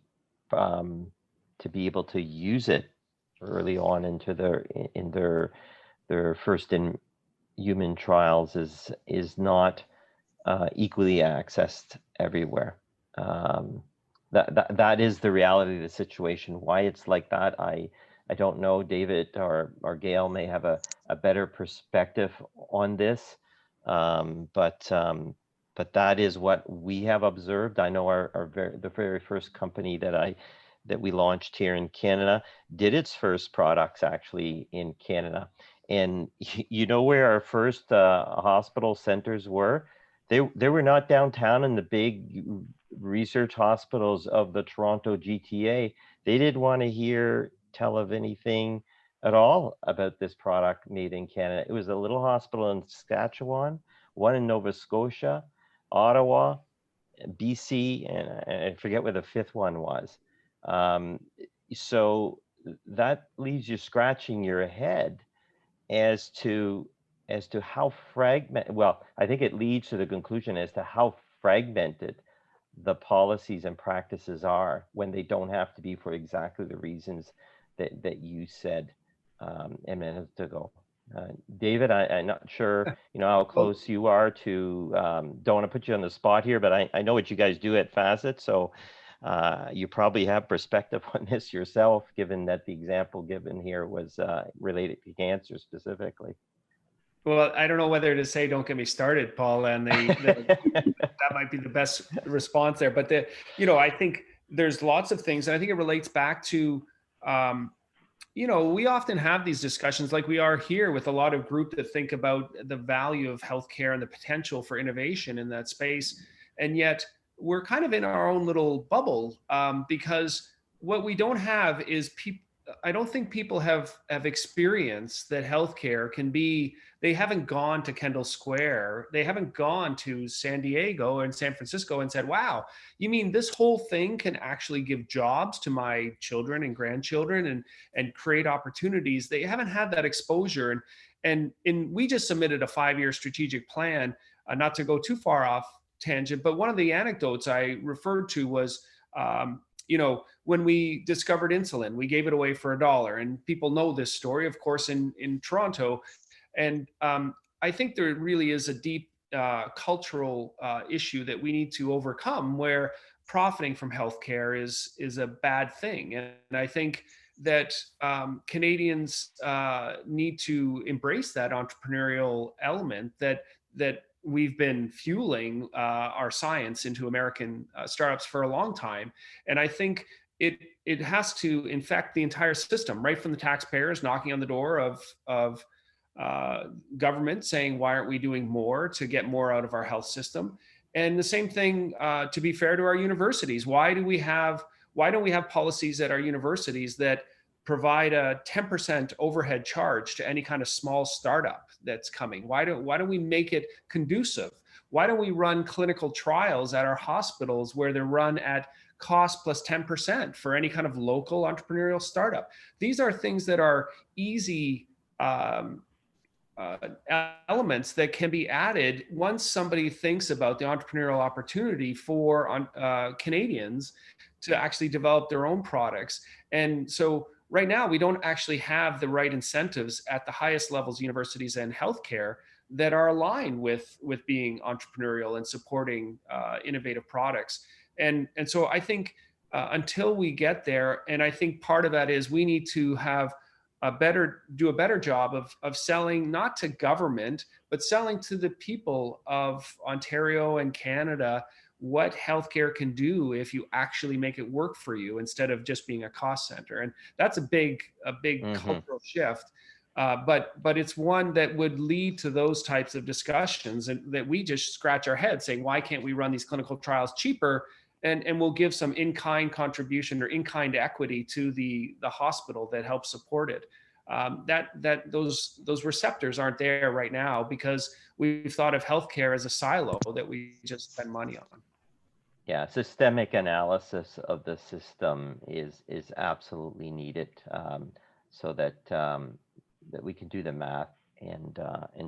able to use it early on into their first in human trials is not equally accessed everywhere. That is the reality of the situation. Why it's like that, I don't know. David or Gail may have a better perspective on this, but that is what we have observed. I know the very first company that we launched here in Canada did its first products actually in Canada. And you know where our first hospital centers were? They were not downtown in the big research hospitals of the Toronto GTA. They didn't want to tell of anything at all about this product made in Canada. It was a little hospital in Saskatchewan, one in Nova Scotia, Ottawa, BC, and I forget where the fifth one was. So that leaves you scratching your head as to how I think it leads to the conclusion as to how fragmented the policies and practices are when they don't have to be for exactly the reasons that you said a minute ago. David, I'm not sure how close you are to, don't want to put you on the spot here, but I know what you guys do at FACIT, so you probably have perspective on this yourself, given that the example given here was related to cancer specifically. Well, I don't know whether to say "don't get me started," Paul, and that might be the best response there. But I think there's lots of things, and I think it relates back to, we often have these discussions like we are here with a lot of group that think about the value of healthcare and the potential for innovation in that space, and yet we're kind of in our own little bubble because what we don't have is people. I don't think people have experienced that healthcare can be. They haven't gone to Kendall Square. They haven't gone to San Diego and San Francisco and said, wow, you mean this whole thing can actually give jobs to my children and grandchildren and create opportunities? They haven't had that exposure. And we just submitted a 5-year strategic plan, not to go too far off tangent, but one of the anecdotes I referred to was, when we discovered insulin, we gave it away for $1. And people know this story, of course, in Toronto. And I think there really is a deep cultural issue that we need to overcome, where profiting from healthcare is a bad thing. And I think that Canadians need to embrace that entrepreneurial element that we've been fueling our science into American startups for a long time. And I think it has to infect the entire system, right from the taxpayers knocking on the door of government saying, why aren't we doing more to get more out of our health system? And the same thing, to be fair to our universities, why don't we have policies at our universities that provide a 10% overhead charge to any kind of small startup that's coming? Why don't we make it conducive? Why don't we run clinical trials at our hospitals where they're run at cost plus 10% for any kind of local entrepreneurial startup? These are things that are easy elements that can be added once somebody thinks about the entrepreneurial opportunity for Canadians to actually develop their own products. And so right now, we don't actually have the right incentives at the highest levels, universities and healthcare, that are aligned with being entrepreneurial and supporting innovative products. And so I think until we get there, and I think part of that is we need to have do a better job of selling, not to government, but selling to the people of Ontario and Canada what healthcare can do if you actually make it work for you instead of just being a cost center. And that's a big cultural shift. But it's one that would lead to those types of discussions, and that we just scratch our head saying, why can't we run these clinical trials cheaper? And we'll give some in-kind contribution or in-kind equity to the hospital that helps support it. Those receptors aren't there right now because we've thought of healthcare as a silo that we just spend money on. Yeah, systemic analysis of the system is absolutely needed, so that that we can do the math and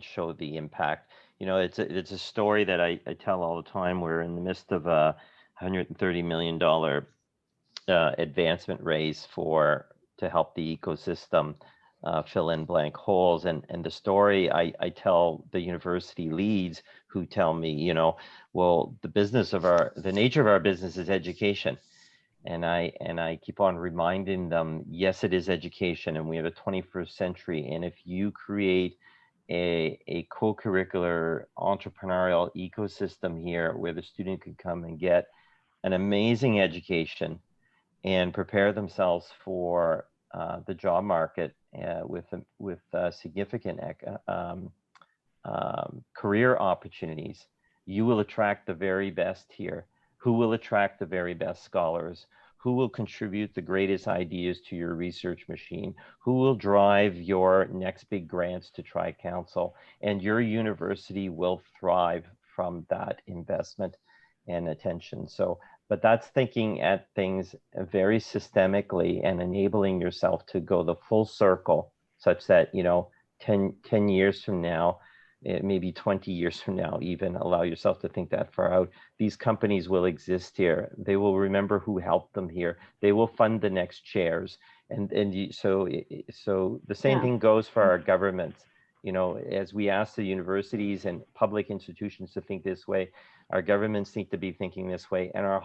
show the impact. It's a story that I tell all the time. We're in the midst of $130 million advancement raise to help the ecosystem fill in blank holes. And the story I tell the university leads who tell me, you know, well, the nature of our business is education. And I keep on reminding them, yes, it is education, and we have a 21st century. And if you create a co-curricular entrepreneurial ecosystem here where the student can come and get an amazing education and prepare themselves for the job market with significant career opportunities, you will attract the very best here. Who will attract the very best scholars? Who will contribute the greatest ideas to your research machine? Who will drive your next big grants to Tri-Council? And your university will thrive from that investment and attention. So, but that's thinking at things very systemically and enabling yourself to go the full circle, such that, you know, 10 years from now, maybe 20 years from now, even allow yourself to think that far out. These companies will exist here. They will remember who helped them here. They will fund the next chairs. So the same thing goes for our governments. You know, as we ask the universities and public institutions to think this way, our governments need to be thinking this way, and our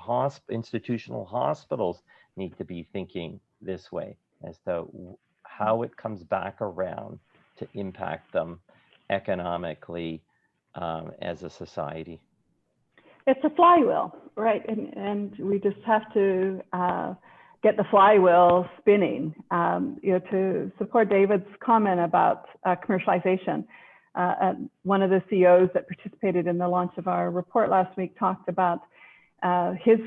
institutional hospitals need to be thinking this way as to how it comes back around to impact them economically as a society. It's a flywheel, right? And we just have to get the flywheel spinning. You know, to support David's comment about commercialization, one of the CEOs that participated in the launch of our report last week talked about his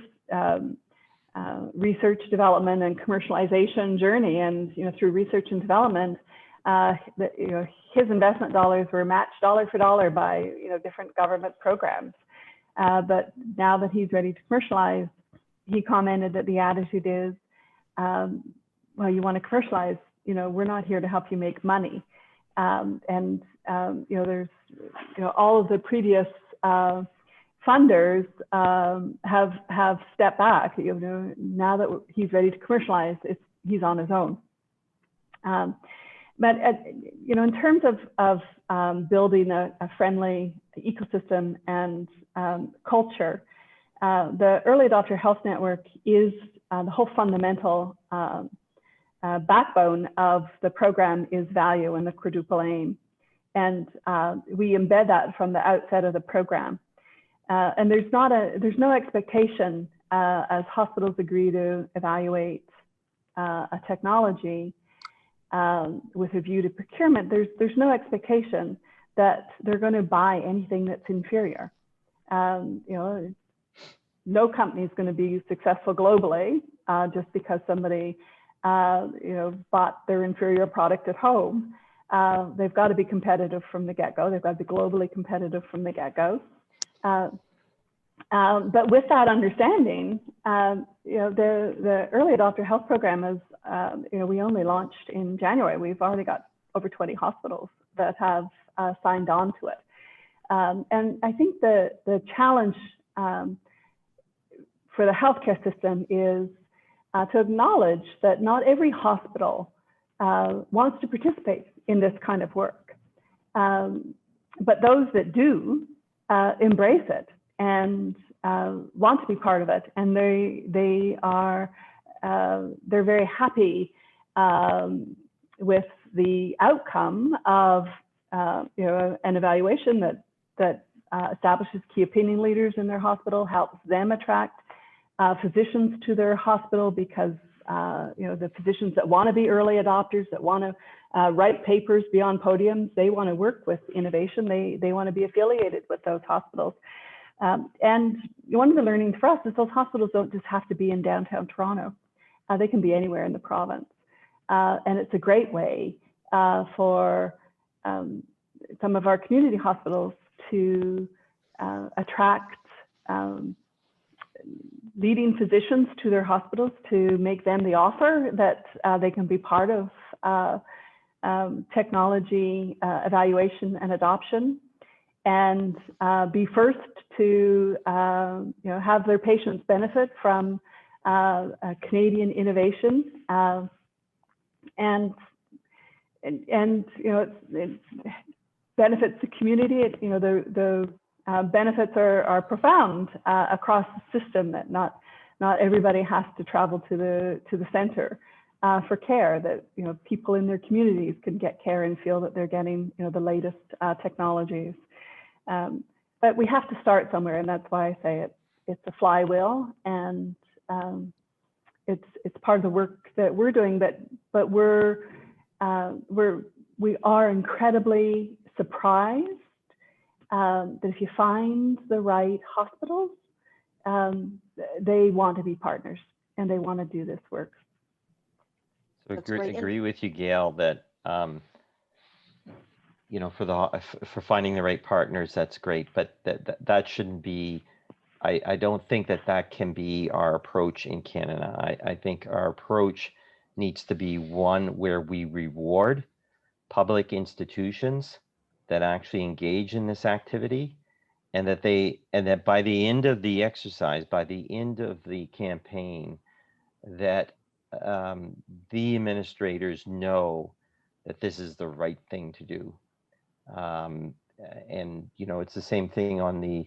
research, development, and commercialization journey. And you know, through research and development, you know, his investment dollars were matched dollar for dollar by, you know, different government programs. But now that he's ready to commercialize, he commented that the attitude is, well, you want to commercialize, you know, we're not here to help you make money. You know, there's, you know, all of the previous funders have stepped back. You know, now that he's ready to commercialize, he's on his own. But you know, in terms of building a friendly ecosystem and culture, the Early Adopter Health Network is the whole fundamental backbone of the program is value and the quadruple aim. And we embed that from the outset of the program. And there's no expectation as hospitals agree to evaluate a technology with a view to procurement, there's no expectation that they're going to buy anything that's inferior. You know, no company is going to be successful globally just because somebody you know, bought their inferior product at home. They've got to be competitive from the get-go. They've got to be globally competitive from the get-go. But with that understanding, you know, the Early Adopter Health Program is, you know, we only launched in January. We've already got over 20 hospitals that have signed on to it. And I think the challenge for the healthcare system is to acknowledge that not every hospital wants to participate in this kind of work. But those that do embrace it and want to be part of it, and they're very happy with the outcome of you know, an evaluation that establishes key opinion leaders in their hospital, helps them attract physicians to their hospital, because you know, the physicians that want to be early adopters, that want to write papers, be on podiums, they want to work with innovation. They want to be affiliated with those hospitals. And one of the learnings for us is those hospitals don't just have to be in downtown Toronto. They can be anywhere in the province. And it's a great way for some of our community hospitals to attract leading physicians to their hospitals, to make them the offer that they can be part of technology evaluation and adoption. and be first to have their patients benefit from Canadian innovation, and it benefits the community. The benefits are profound across the system, that not everybody has to travel to the center for care, that people in their communities can get care and feel that they're getting the latest technologies. But we have to start somewhere, and that's why I say it's a flywheel, and it's part of the work that we're doing. But we are incredibly surprised that if you find the right hospitals, they want to be partners and they want to do this work. So agree with you, Gail, that for finding the right partners, that's great, but that shouldn't be. I don't think that can be our approach in Canada. I think our approach needs to be one where we reward public institutions that actually engage in this activity, and that by the end of the exercise, by the end of the campaign, that the administrators know that this is the right thing to do. And it's the same thing on the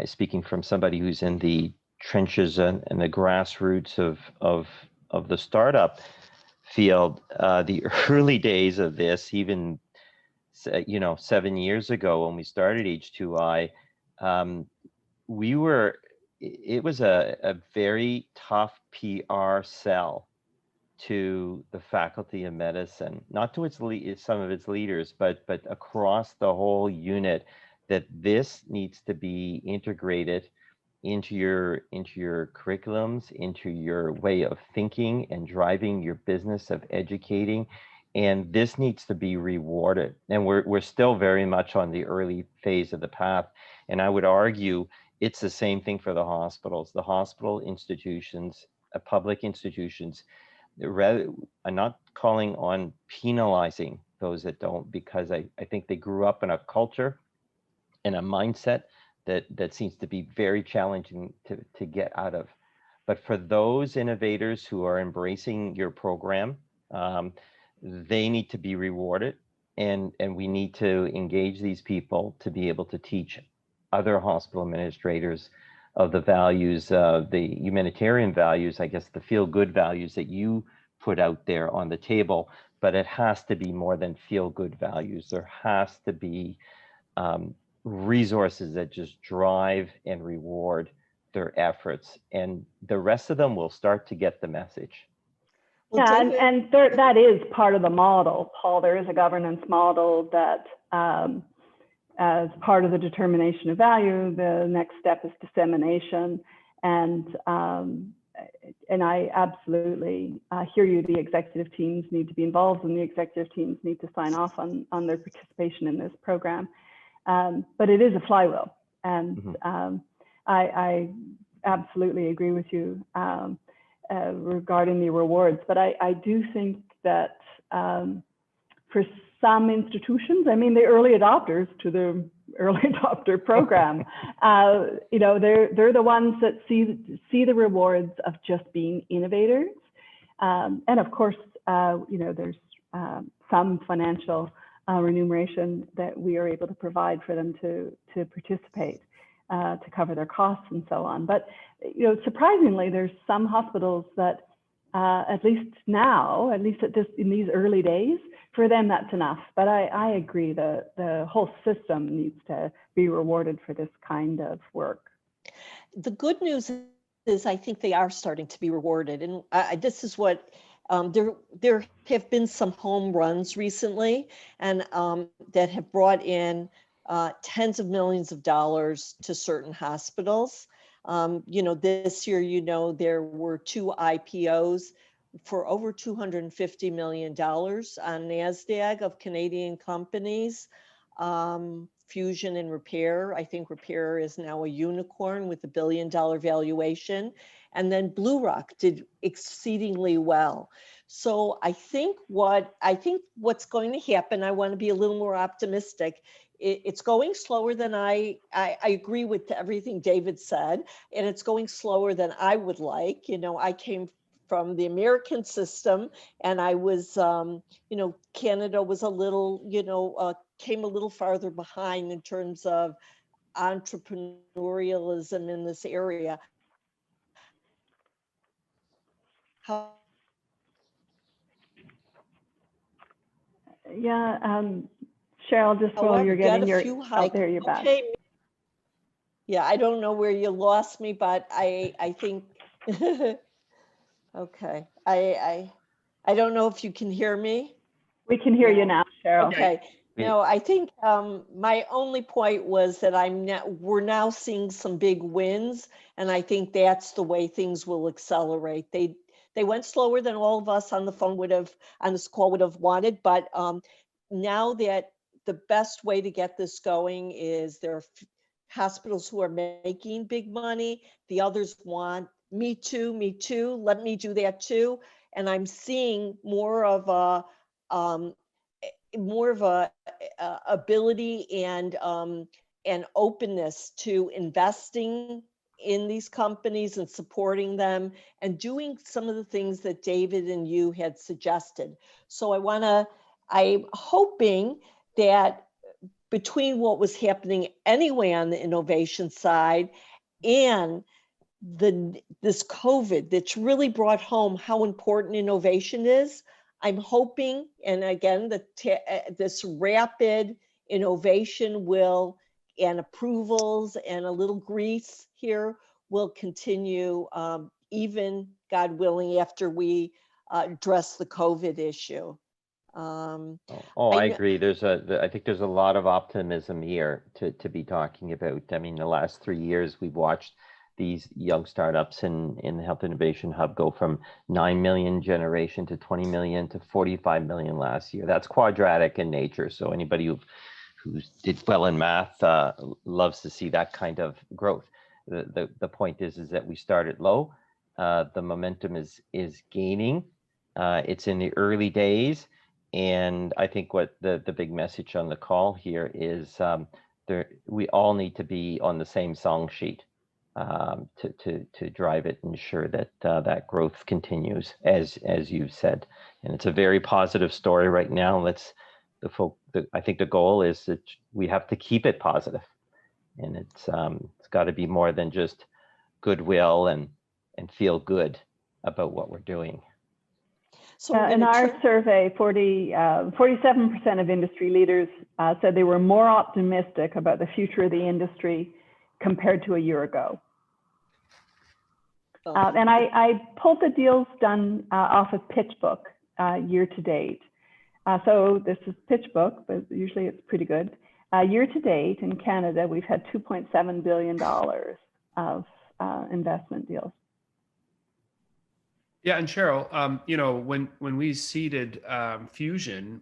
speaking from somebody who's in the trenches and the grassroots of the startup field. The early days of this, even 7 years ago when we started H2I, it was a very tough PR sell to the Faculty of Medicine, not to some of its leaders, but across the whole unit, that this needs to be integrated into your curriculums, into your way of thinking and driving your business of educating. And this needs to be rewarded. And we're still very much on the early phase of the path. And I would argue it's the same thing for the hospitals. The hospital institutions, public institutions, I'm not calling on penalizing those that don't, because I think they grew up in a culture and a mindset that seems to be very challenging to get out of. But for those innovators who are embracing your program, they need to be rewarded, and we need to engage these people to be able to teach other hospital administrators of the values, the humanitarian values, I guess the feel-good values that you put out there on the table. But it has to be more than feel-good values. There has to be resources that just drive and reward their efforts, and the rest of them will start to get the message. Well, yeah, and that is part of the model, Paul. There is a governance model that, as part of the determination of value, the next step is dissemination. And I absolutely hear you. The executive teams need to be involved, and the executive teams need to sign off on their participation in this program. But it is a flywheel, and I absolutely agree with you regarding the rewards. But I do think that for some institutions, I mean, the early adopters to the early adopter program, they're the ones that see the rewards of just being innovators. And of course, there's some financial remuneration that we are able to provide for them to participate, to cover their costs and so on. But surprisingly, there's some hospitals that, at least now, at least in these early days, for them that's enough. But I agree that the whole system needs to be rewarded for this kind of work. The good news is I think they are starting to be rewarded, and this is what. There have been some home runs recently, and that have brought in tens of millions of dollars to certain hospitals. This year, there were 2 IPOs for over $250 million on NASDAQ of Canadian companies. Fusion and Repair. I think Repair is now a unicorn with $1 billion valuation. And then Blue Rock did exceedingly well. So I think what's going to happen, I want to be a little more optimistic. It's going slower than I agree with everything David said, and it's going slower than I would like. You know, I came from the American system, and I was, you know, Canada was a little, you know, came a little farther behind in terms of entrepreneurialism in this area. How Yeah, Cheryl, just while However, you're get getting a your few out there, you're back. Okay. Yeah, I don't know where you lost me, but I think okay. I don't know if you can hear me. We can hear you now, Cheryl. Okay. No, I think my only point was that we're now seeing some big wins, and I think that's the way things will accelerate. They went slower than all of us on the phone on this call would have wanted, but now that the best way to get this going is there are hospitals who are making big money. The others want me too, let me do that too. And I'm seeing more of a ability and openness to investing in these companies and supporting them and doing some of the things that David and you had suggested. So I'm hoping that between what was happening anyway on the innovation side and this COVID that's really brought home how important innovation is, I'm hoping, and again, this rapid innovation and approvals and a little grease here will continue, even, God willing, after we address the COVID issue. I agree. I think there's a lot of optimism here to be talking about. I mean, the last 3 years we've watched these young startups in the Health Innovation Hub go from 9 million generation to 20 million to 45 million last year. That's quadratic in nature. So anybody who did well in math loves to see that kind of growth. The point is that we started low. The momentum is gaining. It's in the early days. And I think what the big message on the call here is we all need to be on the same song sheet to drive it and ensure that that growth continues, as you've said. And it's a very positive story right now. I think the goal is that we have to keep it positive, and it's got to be more than just goodwill and feel good about what we're doing. So in our survey, 47% of industry leaders said they were more optimistic about the future of the industry compared to a year ago. And I pulled the deals done off of PitchBook year to date. So this is PitchBook, but usually it's pretty good. Year to date in Canada, we've had $2.7 billion of investment deals. Yeah, and Cheryl, you know, when we seeded Fusion,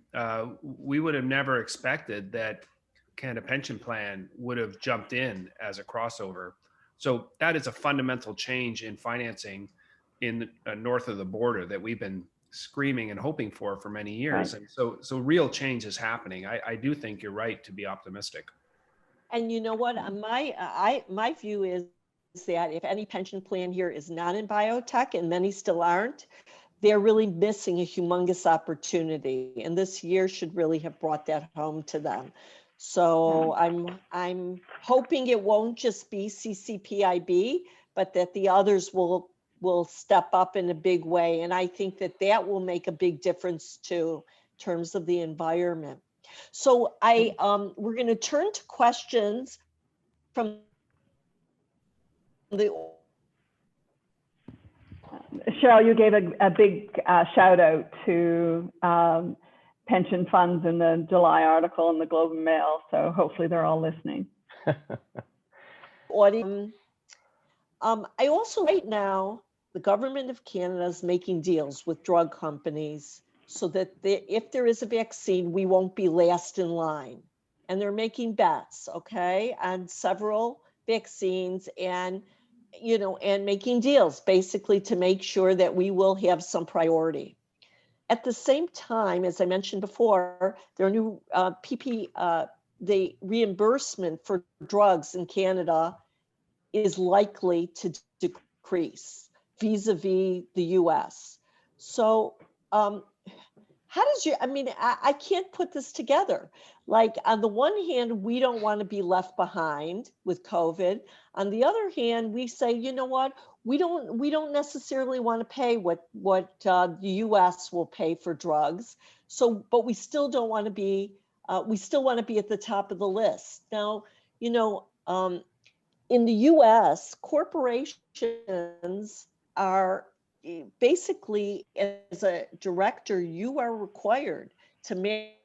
we would have never expected that Canada Pension Plan would have jumped in as a crossover. So that is a fundamental change in financing in north of the border that we've been screaming and hoping for many years. Right. And so real change is happening. I do think you're right to be optimistic. And you know what, my view is that if any pension plan here is not in biotech, and many still aren't, they're really missing a humongous opportunity. And this year should really have brought that home to them. So I'm hoping it won't just be CCPIB, but that the others will step up in a big way. And I think that will make a big difference too, in terms of the environment. So we're going to turn to questions from the Cheryl, you gave a big shout out to pension funds in the July article in the Globe and Mail. So hopefully they're all listening. I also, right now, the government of Canada is making deals with drug companies so that if there is a vaccine, we won't be last in line. And they're making bets, okay, on several vaccines. And and making deals basically to make sure that we will have some priority. At the same time, as I mentioned before, there are new the reimbursement for drugs in Canada is likely to decrease vis-a-vis the US. So how does I can't put this together. Like, on the one hand, we don't want to be left behind with COVID. On the other hand, we say, you know what, we don't necessarily want to pay what the US will pay for drugs. So, but we still don't want to be, we still want to be at the top of the list. Now, in the US, corporations are basically, as a director, you are required to make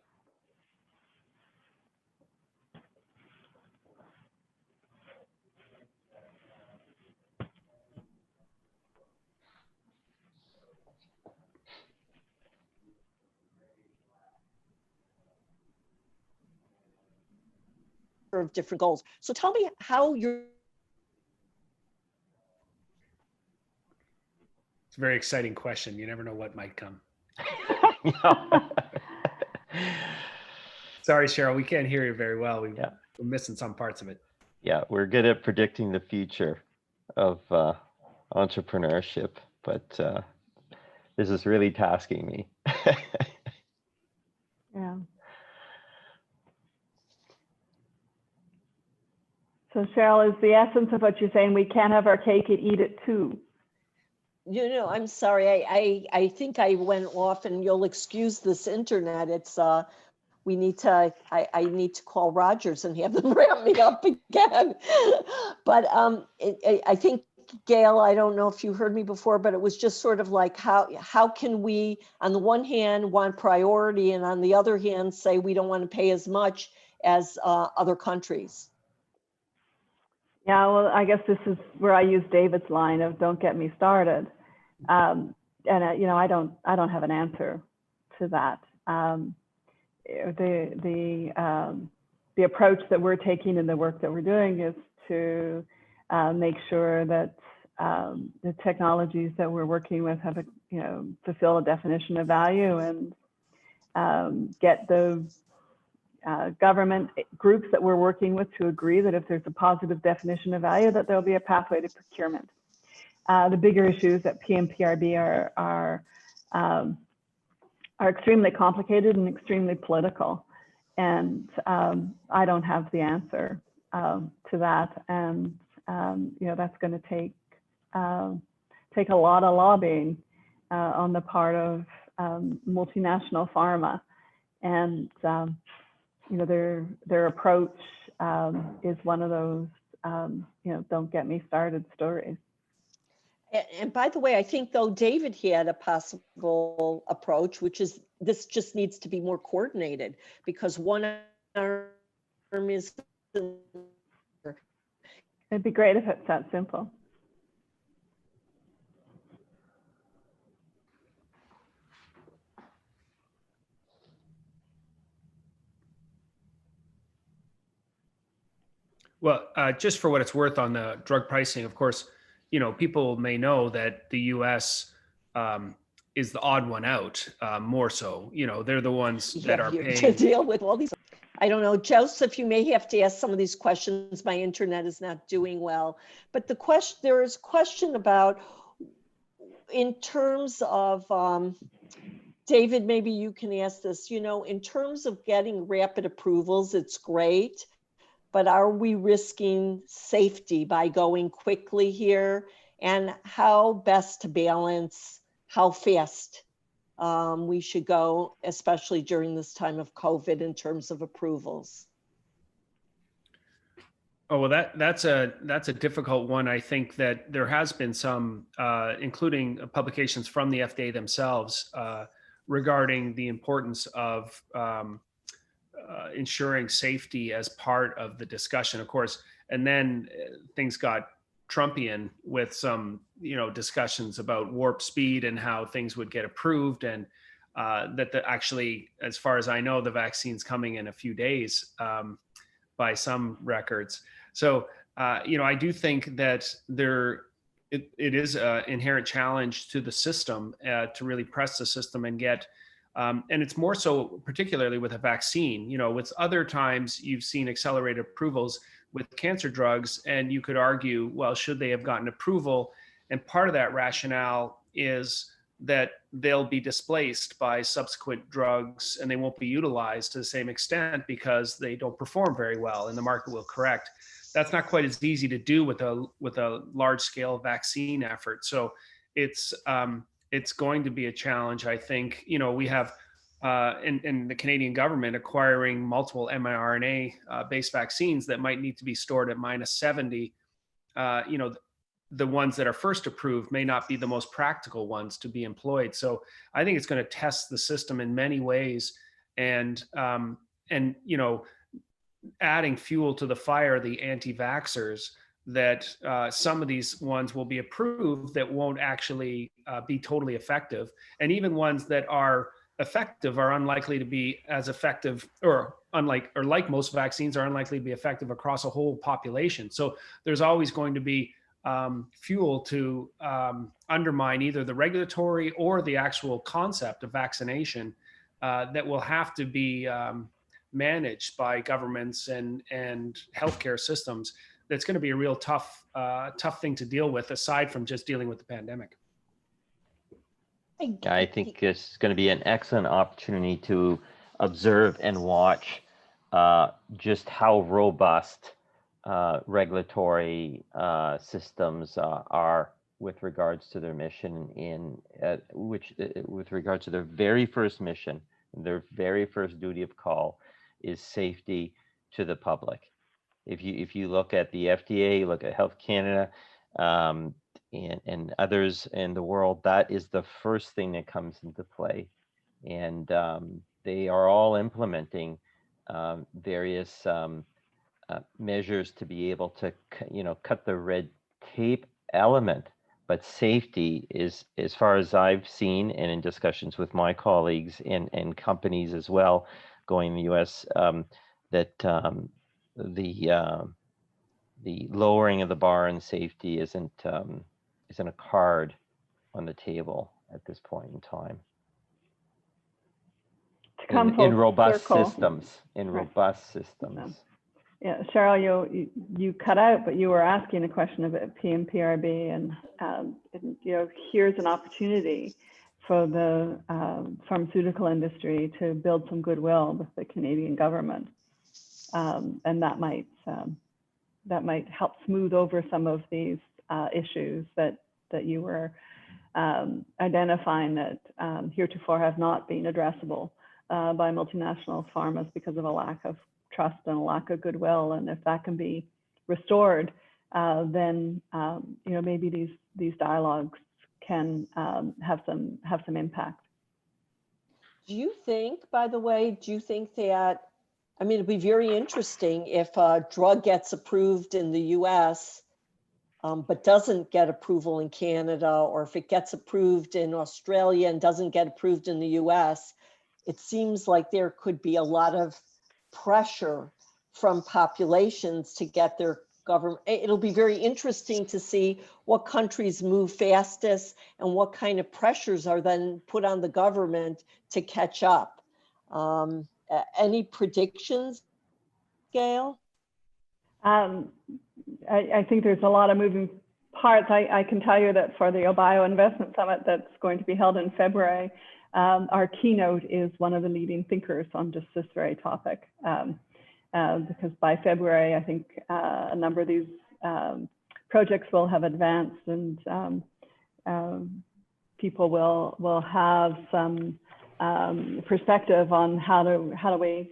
of different goals. So tell me how you're. It's a very exciting question. You never know what might come. Sorry, Cheryl, we can't hear you very well. We're missing some parts of it. Yeah, we're good at predicting the future of entrepreneurship, but this is really tasking me. Yeah. So Cheryl, is the essence of what you're saying, we can't have our cake and eat it too? I'm sorry. I think I went off, and you'll excuse this internet. It's we need to. I need to call Rogers and have them ramp me up again. But I think, Gail, I don't know if you heard me before, but it was just sort of like how can we, on the one hand, want priority, and on the other hand, say we don't want to pay as much as other countries. Yeah, well, I guess this is where I use David's line of "Don't get me started," and I don't have an answer to that. The approach that we're taking in the work that we're doing is to make sure that the technologies that we're working with have fulfill a definition of value, and get the government groups that we're working with to agree that if there's a positive definition of value, that there'll be a pathway to procurement. The bigger issues at PMPRB are extremely complicated and extremely political, and I don't have the answer to that, and that's going to take a lot of lobbying on the part of multinational pharma, and their approach is one of those don't get me started stories. And by the way, I think, though, David had a possible approach, which is this just needs to be more coordinated, because one arm is. It'd be great if it's that simple. Well, just for what it's worth on the drug pricing, of course, people may know that the U.S. Is the odd one out, more so. They're the ones that are paying to deal with all these. I don't know, Joseph, you may have to ask some of these questions. My internet is not doing well, but there is a question about, in terms of, David, maybe you can ask this, in terms of getting rapid approvals, it's great. But are we risking safety by going quickly here? And how best to balance how fast we should go, especially during this time of COVID, in terms of approvals? Oh, well, that's a difficult one. I think that there has been some, including publications from the FDA themselves, regarding the importance of ensuring safety as part of the discussion, of course. And then things got Trumpian with some, discussions about warp speed and how things would get approved, and that actually, as far as I know, the vaccine's coming in a few days by some records. So I do think that it is an inherent challenge to the system to really press the system and get, and it's more so particularly with a vaccine. With other times you've seen accelerated approvals with cancer drugs, and you could argue, well, should they have gotten approval? And part of that rationale is that they'll be displaced by subsequent drugs and they won't be utilized to the same extent because they don't perform very well and the market will correct. That's not quite as easy to do with a large scale vaccine effort. So it's going to be a challenge. I think, we have in the Canadian government acquiring multiple mRNA based vaccines that might need to be stored at -70. The ones that are first approved may not be the most practical ones to be employed. So I think it's going to test the system in many ways, and adding fuel to the fire, the anti-vaxxers, that some of these ones will be approved that won't actually be totally effective, and even ones that are effective are unlikely to be as effective, or like most vaccines, are unlikely to be effective across a whole population. So there's always going to be fuel to undermine either the regulatory or the actual concept of vaccination that will have to be managed by governments and healthcare systems. That's going to be a real tough thing to deal with, aside from just dealing with the pandemic. I think it's going to be an excellent opportunity to observe and watch just how robust regulatory systems are with regards to their mission, with regards to their very first mission, their very first duty of call is safety to the public. If you look at the FDA, look at Health Canada, and others in the world, that is the first thing that comes into play, and they are all implementing various measures to be able to, cut the red tape element. But safety is, as far as I've seen, and in discussions with my colleagues and companies as well, going in the U.S., that the lowering of the bar in safety isn't a card on the table at this point in time. To come in robust circle. systems, in Right. robust systems. Yeah, Cheryl, you cut out, but you were asking a question about PMPRB, and here's an opportunity for the pharmaceutical industry to build some goodwill with the Canadian government, and that might help smooth over some of these issues that you were identifying that heretofore have not been addressable by multinational pharmas because of a lack of trust and a lack of goodwill. And if that can be restored, then maybe these dialogues can have some impact. Do you think, by the way, that, it'd be very interesting if a drug gets approved in the US, but doesn't get approval in Canada, or if it gets approved in Australia and doesn't get approved in the US, it seems like there could be a lot of pressure from populations to get their government. It'll be very interesting to see what countries move fastest and what kind of pressures are then put on the government to catch up. Any predictions, Gail? I think there's a lot of moving parts. I can tell you that for the OBIO Investment Summit that's going to be held in February, our keynote is one of the leading thinkers on just this very topic. Because by February, I think a number of these projects will have advanced, and people will have some perspective on how do we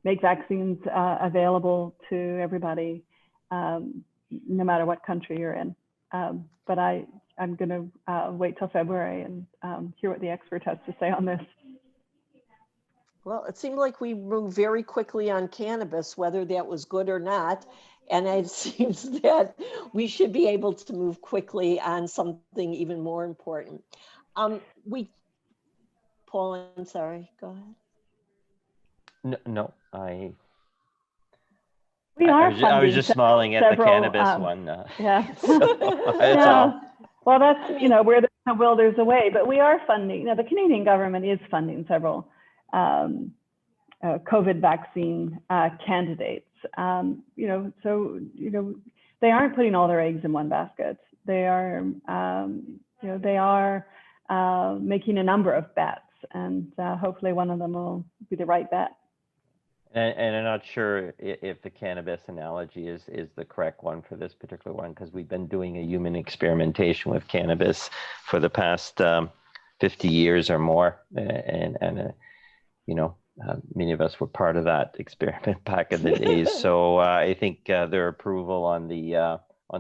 make vaccines available to everybody, no matter what country you're in. But I'm going to wait till February and hear what the expert has to say on this. Well, it seemed like we moved very quickly on cannabis, whether that was good or not. And it seems that we should be able to move quickly on something even more important. Paul, I'm sorry, go ahead. No, We are I was funding just smiling at the several, cannabis one. Yeah. That's Yeah. all. Well, that's, where there's a will, there's a way. But we are funding, the Canadian government is funding several COVID vaccine candidates. They aren't putting all their eggs in one basket. They are, making a number of bets, and hopefully one of them will be the right bet. And I'm not sure if the cannabis analogy is the correct one for this particular one, because we've been doing a human experimentation with cannabis for the past 50 years or more, and many of us were part of that experiment back in the days. So I think their approval on the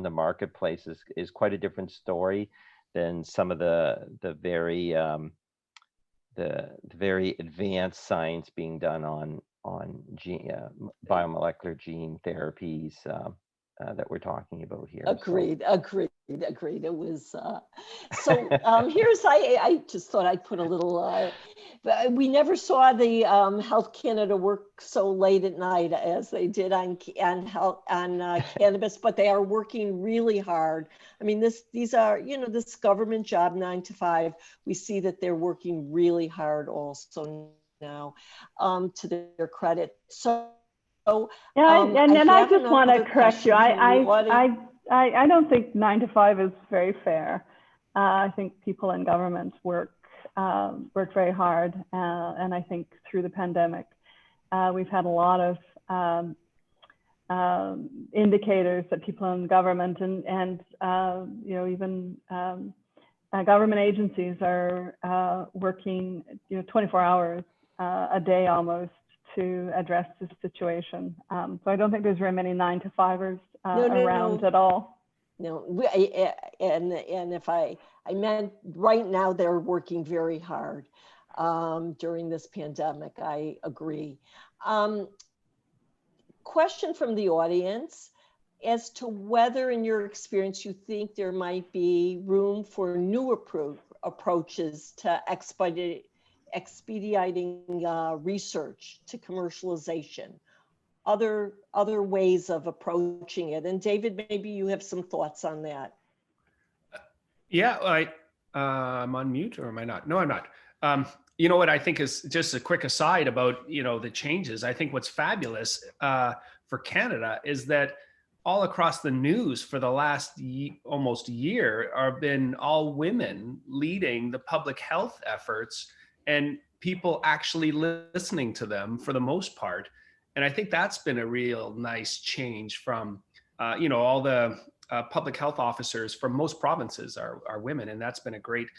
marketplace is quite a different story than some of the very advanced science being done on biomolecular gene therapies that we're talking about here. Agreed. It was here's I just thought I'd put a little. We never saw the Health Canada work so late at night as they did on cannabis, but they are working really hard. I mean, these are this government job 9 to 5. We see that they're working really hard also now, to their credit. So. Yeah, and I just want to correct you. I don't think 9 to 5 is very fair. I think people in government work very hard, and I think through the pandemic, we've had a lot of indicators that people in government and even government agencies are working 24 hours a day almost to address this situation. So I don't think there's very many 9 to 5ers around at all. No, and if I meant right now, they're working very hard during this pandemic. I agree. Question from the audience as to whether, in your experience, you think there might be room for new approaches to expediting research to commercialization, other ways of approaching it. And David, maybe you have some thoughts on that. Yeah, I'm on mute, or am I not? No, I'm not. You know what I think is just a quick aside about the changes. I think what's fabulous for Canada is that all across the news for the last almost year have been all women leading the public health efforts, and people actually listening to them for the most part. And I think that's been a real nice change from, all the public health officers from most provinces are women. And that's been a great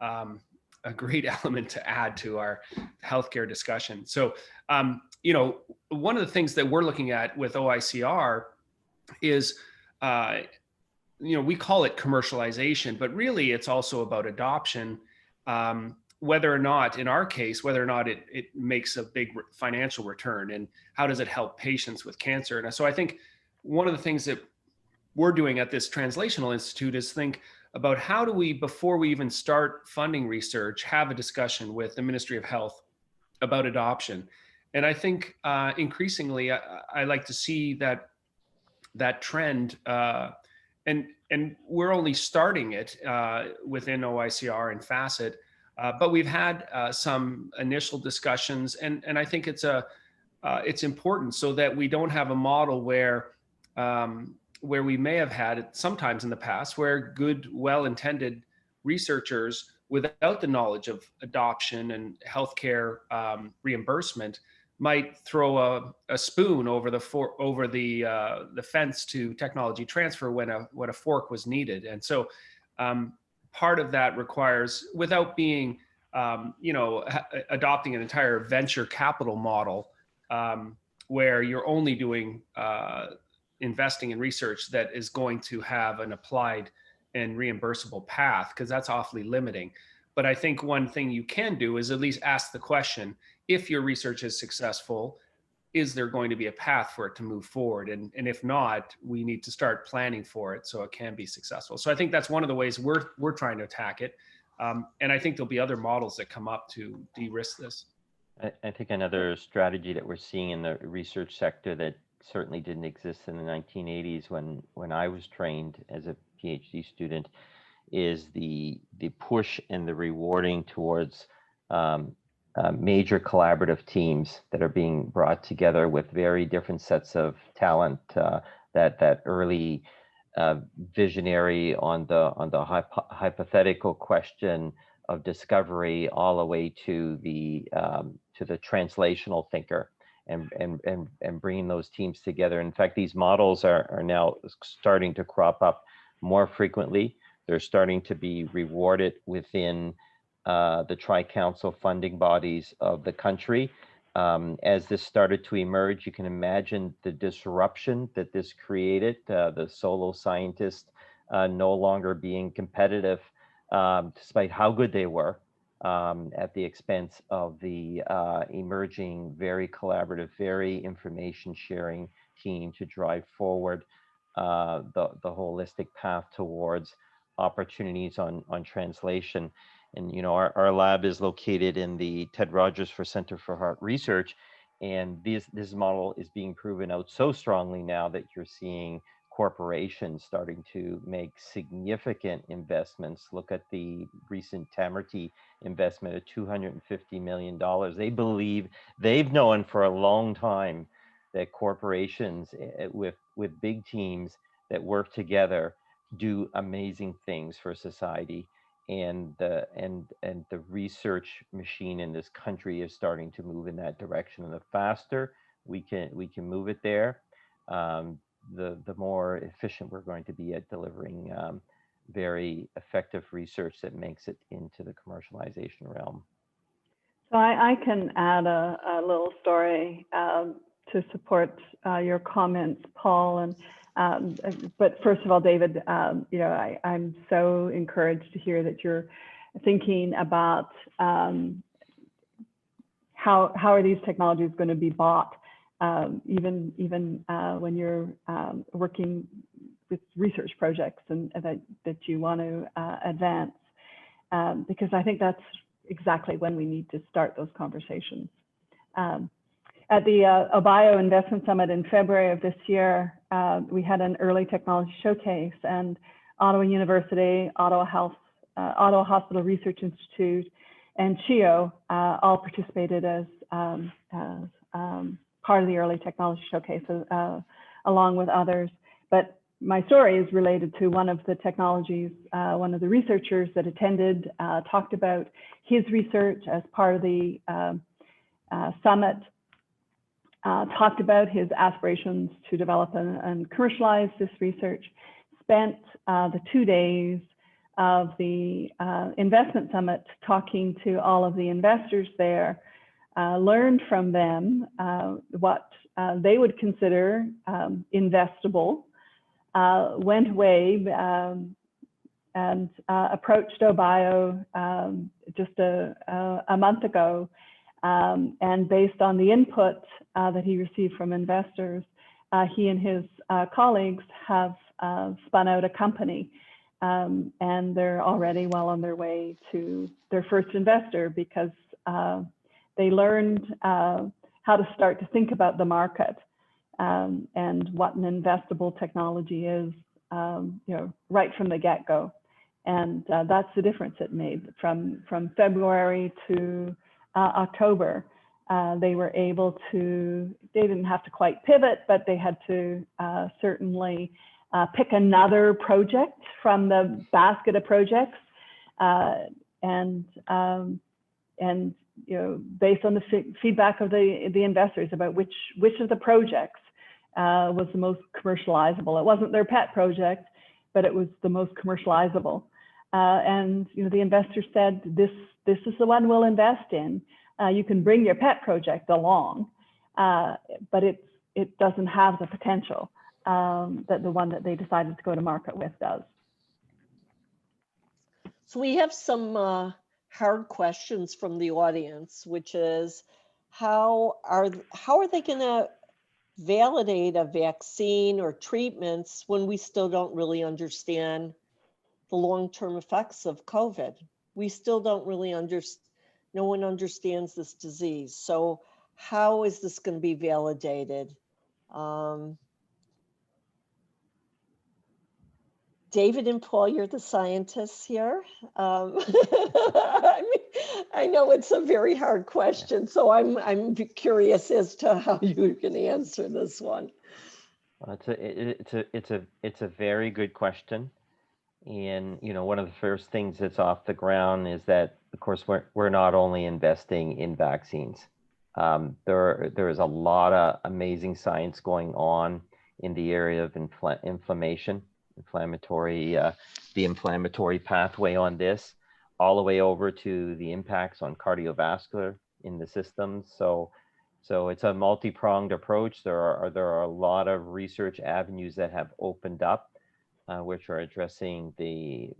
element to add to our healthcare discussion. So, one of the things that we're looking at with OICR is, we call it commercialization, but really it's also about adoption. Whether or not, in our case, whether or not it makes a big financial return, and how does it help patients with cancer. And so I think one of the things that we're doing at this Translational Institute is think about how do we, before we even start funding research, have a discussion with the Ministry of Health about adoption. And I think increasingly, I like to see that trend, and we're only starting it within OICR and FACIT. But we've had some initial discussions, and I think it's important so that we don't have a model where we may have had it sometimes in the past, where good, well-intended researchers without the knowledge of adoption and healthcare reimbursement might throw a spoon over the fence to technology transfer when a fork was needed. And so part of that requires, without being, adopting an entire venture capital model where you're only doing investing in research that is going to have an applied and reimbursable path, because that's awfully limiting. But I think one thing you can do is at least ask the question, if your research is successful, is there going to be a path for it to move forward? And if not, we need to start planning for it so it can be successful. So I think that's one of the ways we're trying to attack it. And I think there'll be other models that come up to de-risk this. I think another strategy that we're seeing in the research sector that certainly didn't exist in the 1980s when I was trained as a PhD student, is the push and the rewarding towards major collaborative teams that are being brought together with very different sets of talent. That early visionary on the hypothetical question of discovery, all the way to the translational thinker, and bringing those teams together. In fact, these models are now starting to crop up more frequently. They're starting to be rewarded within the Tri-Council funding bodies of the country. As this started to emerge, you can imagine the disruption that this created, the solo scientists no longer being competitive, despite how good they were, at the expense of the emerging, very collaborative, very information sharing team to drive forward the holistic path towards opportunities on translation. And our lab is located in the Ted Rogers Center for Heart Research, and this model is being proven out so strongly now that you're seeing corporations starting to make significant investments. Look at the recent Tamerty investment of $250 million. They've known for a long time that corporations with big teams that work together do amazing things for society. And the research machine in this country is starting to move in that direction. And the faster we can move it there, the more efficient we're going to be at delivering very effective research that makes it into the commercialization realm. So I can add a little story to support your comments, Paul. And but first of all, David, I'm so encouraged to hear that you're thinking about how are these technologies going to be bought, even when you're working with research projects and that you want to advance, because I think that's exactly when we need to start those conversations. At the OBIO Investment Summit in February of this year, we had an early technology showcase, and Ottawa University, Ottawa Hospital Research Institute, and CHIO all participated as part of the early technology showcase, along with others. But my story is related to one of the technologies. One of the researchers that attended talked about his research as part of the summit. Talked about his aspirations to develop and commercialize this research, spent the 2 days of the investment summit talking to all of the investors there, learned from them what they would consider investable, went away and approached OBIO just a month ago. And based on the input that he received from investors, he and his colleagues have spun out a company, and they're already well on their way to their first investor, because they learned how to start to think about the market and what an investable technology is, right from the get-go. And that's the difference it made from February to October. They were able to, they didn't have to quite pivot, but they had to certainly pick another project from the basket of projects, and based on the feedback of the investors about which of the projects was the most commercializable. It wasn't their pet project, but it was the most commercializable. And the investors said, this is the one we'll invest in. You can bring your pet project along, but it doesn't have the potential that the one that they decided to go to market with does. So we have some hard questions from the audience, which is how are they going to validate a vaccine or treatments when we still don't really understand the long-term effects of COVID? We still don't really understand. No one understands this disease. So how is this going to be validated? David and Paul, you're the scientists here. I know it's a very hard question, so I'm curious as to how you can answer this one. It's a very good question, and one of the first things that's off the ground is that, of course, we're not only investing in vaccines. There is a lot of amazing science going on in the area of inflammation. The inflammatory pathway on this, all the way over to the impacts on cardiovascular in the system. So it's a multi-pronged approach. There are a lot of research avenues that have opened up, which are addressing the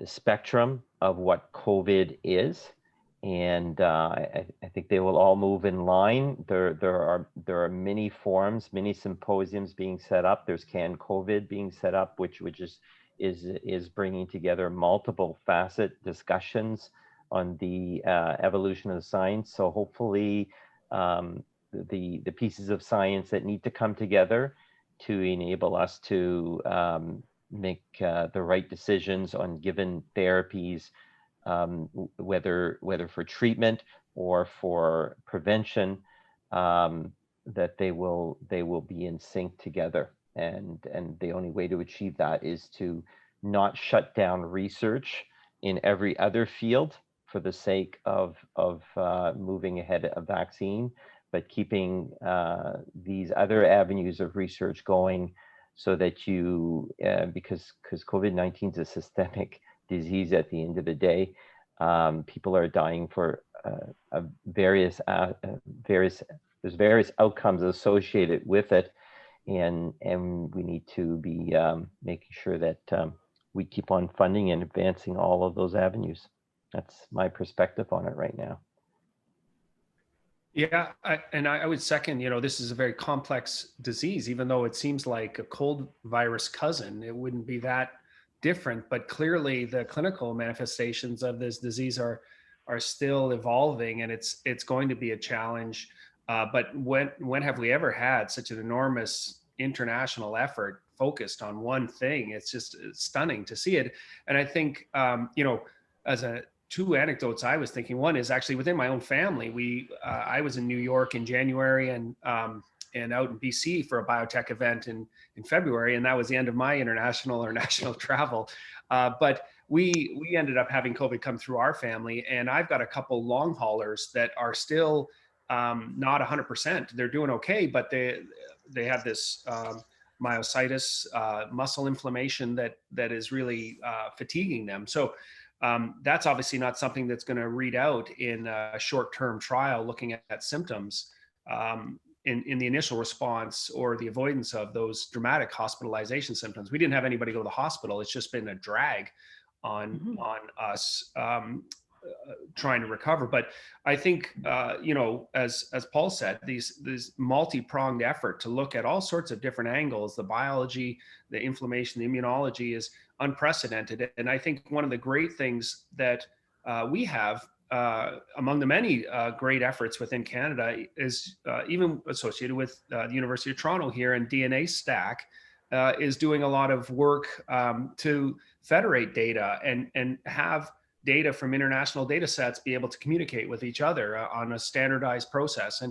spectrum of what COVID is. And I think they will all move in line. There are many forums, many symposiums being set up. There's Can COVID being set up, which is bringing together multiple FACIT discussions on the evolution of the science. So hopefully, the pieces of science that need to come together to enable us to make the right decisions on given therapies. Whether for treatment or for prevention, that they will be in sync together, and the only way to achieve that is to not shut down research in every other field for the sake of moving ahead of vaccine, but keeping these other avenues of research going, so that you because COVID-19 is a systemic disease at the end of the day. People are dying for various outcomes associated with it, and we need to be making sure that we keep on funding and advancing all of those avenues. That's my perspective on it right now. Yeah, I would second, this is a very complex disease. Even though it seems like a cold virus cousin, it wouldn't be that different, but clearly the clinical manifestations of this disease are still evolving, and it's going to be a challenge. But when have we ever had such an enormous international effort focused on one thing? It's just stunning to see it. And I think, as two anecdotes I was thinking, one is actually within my own family. I was in New York in January and out in BC for a biotech event in February, and that was the end of my international or national travel. But we ended up having COVID come through our family, and I've got a couple long haulers that are still not 100%. They're doing okay, but they have this myositis, muscle inflammation that is really fatiguing them. So that's obviously not something that's going to read out in a short-term trial looking at symptoms in the initial response or the avoidance of those dramatic hospitalization symptoms. We didn't have anybody go to the hospital. It's just been a drag on us trying to recover. But I think, as Paul said, this multi-pronged effort to look at all sorts of different angles, the biology, the inflammation, the immunology, is unprecedented. And I think one of the great things that we have among the many great efforts within Canada is even associated with the University of Toronto here, and DNA Stack is doing a lot of work to federate data and have data from international data sets be able to communicate with each other on a standardized process.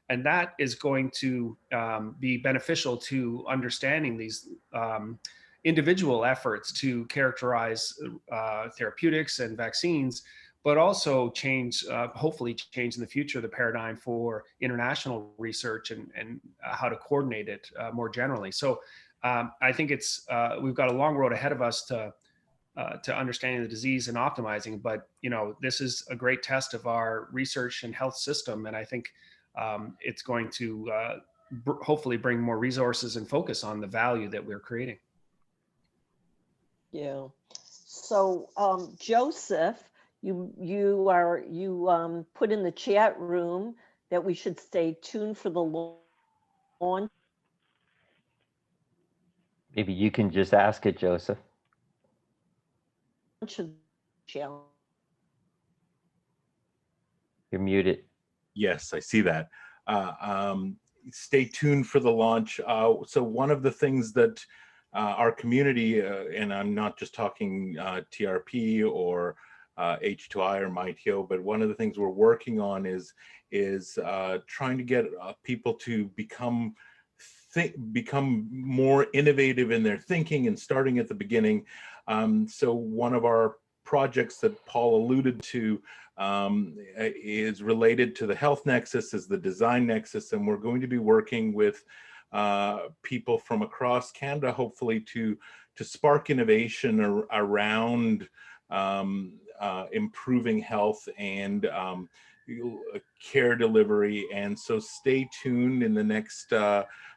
And that is going to be beneficial to understanding these individual efforts to characterize therapeutics and vaccines, but also hopefully change in the future the paradigm for international research and how to coordinate it more generally. So I think we've got a long road ahead of us to understanding the disease and optimizing, but this is a great test of our research and health system, and I think it's going to hopefully bring more resources and focus on the value that we're creating. Yeah. So Joseph, you put in the chat room that we should stay tuned for the launch. Maybe you can just ask it, Joseph. You're muted. Yes, I see that. stay tuned for the launch. So one of the things that our community, and I'm not just talking TRP or H2I or MITO, but one of the things we're working on is trying to get people to become more innovative in their thinking and starting at the beginning. So one of our projects that Paul alluded to is related to the health nexus, is the design nexus, and we're going to be working with people from across Canada, hopefully to spark innovation around improving health and care delivery. And so stay tuned. In the next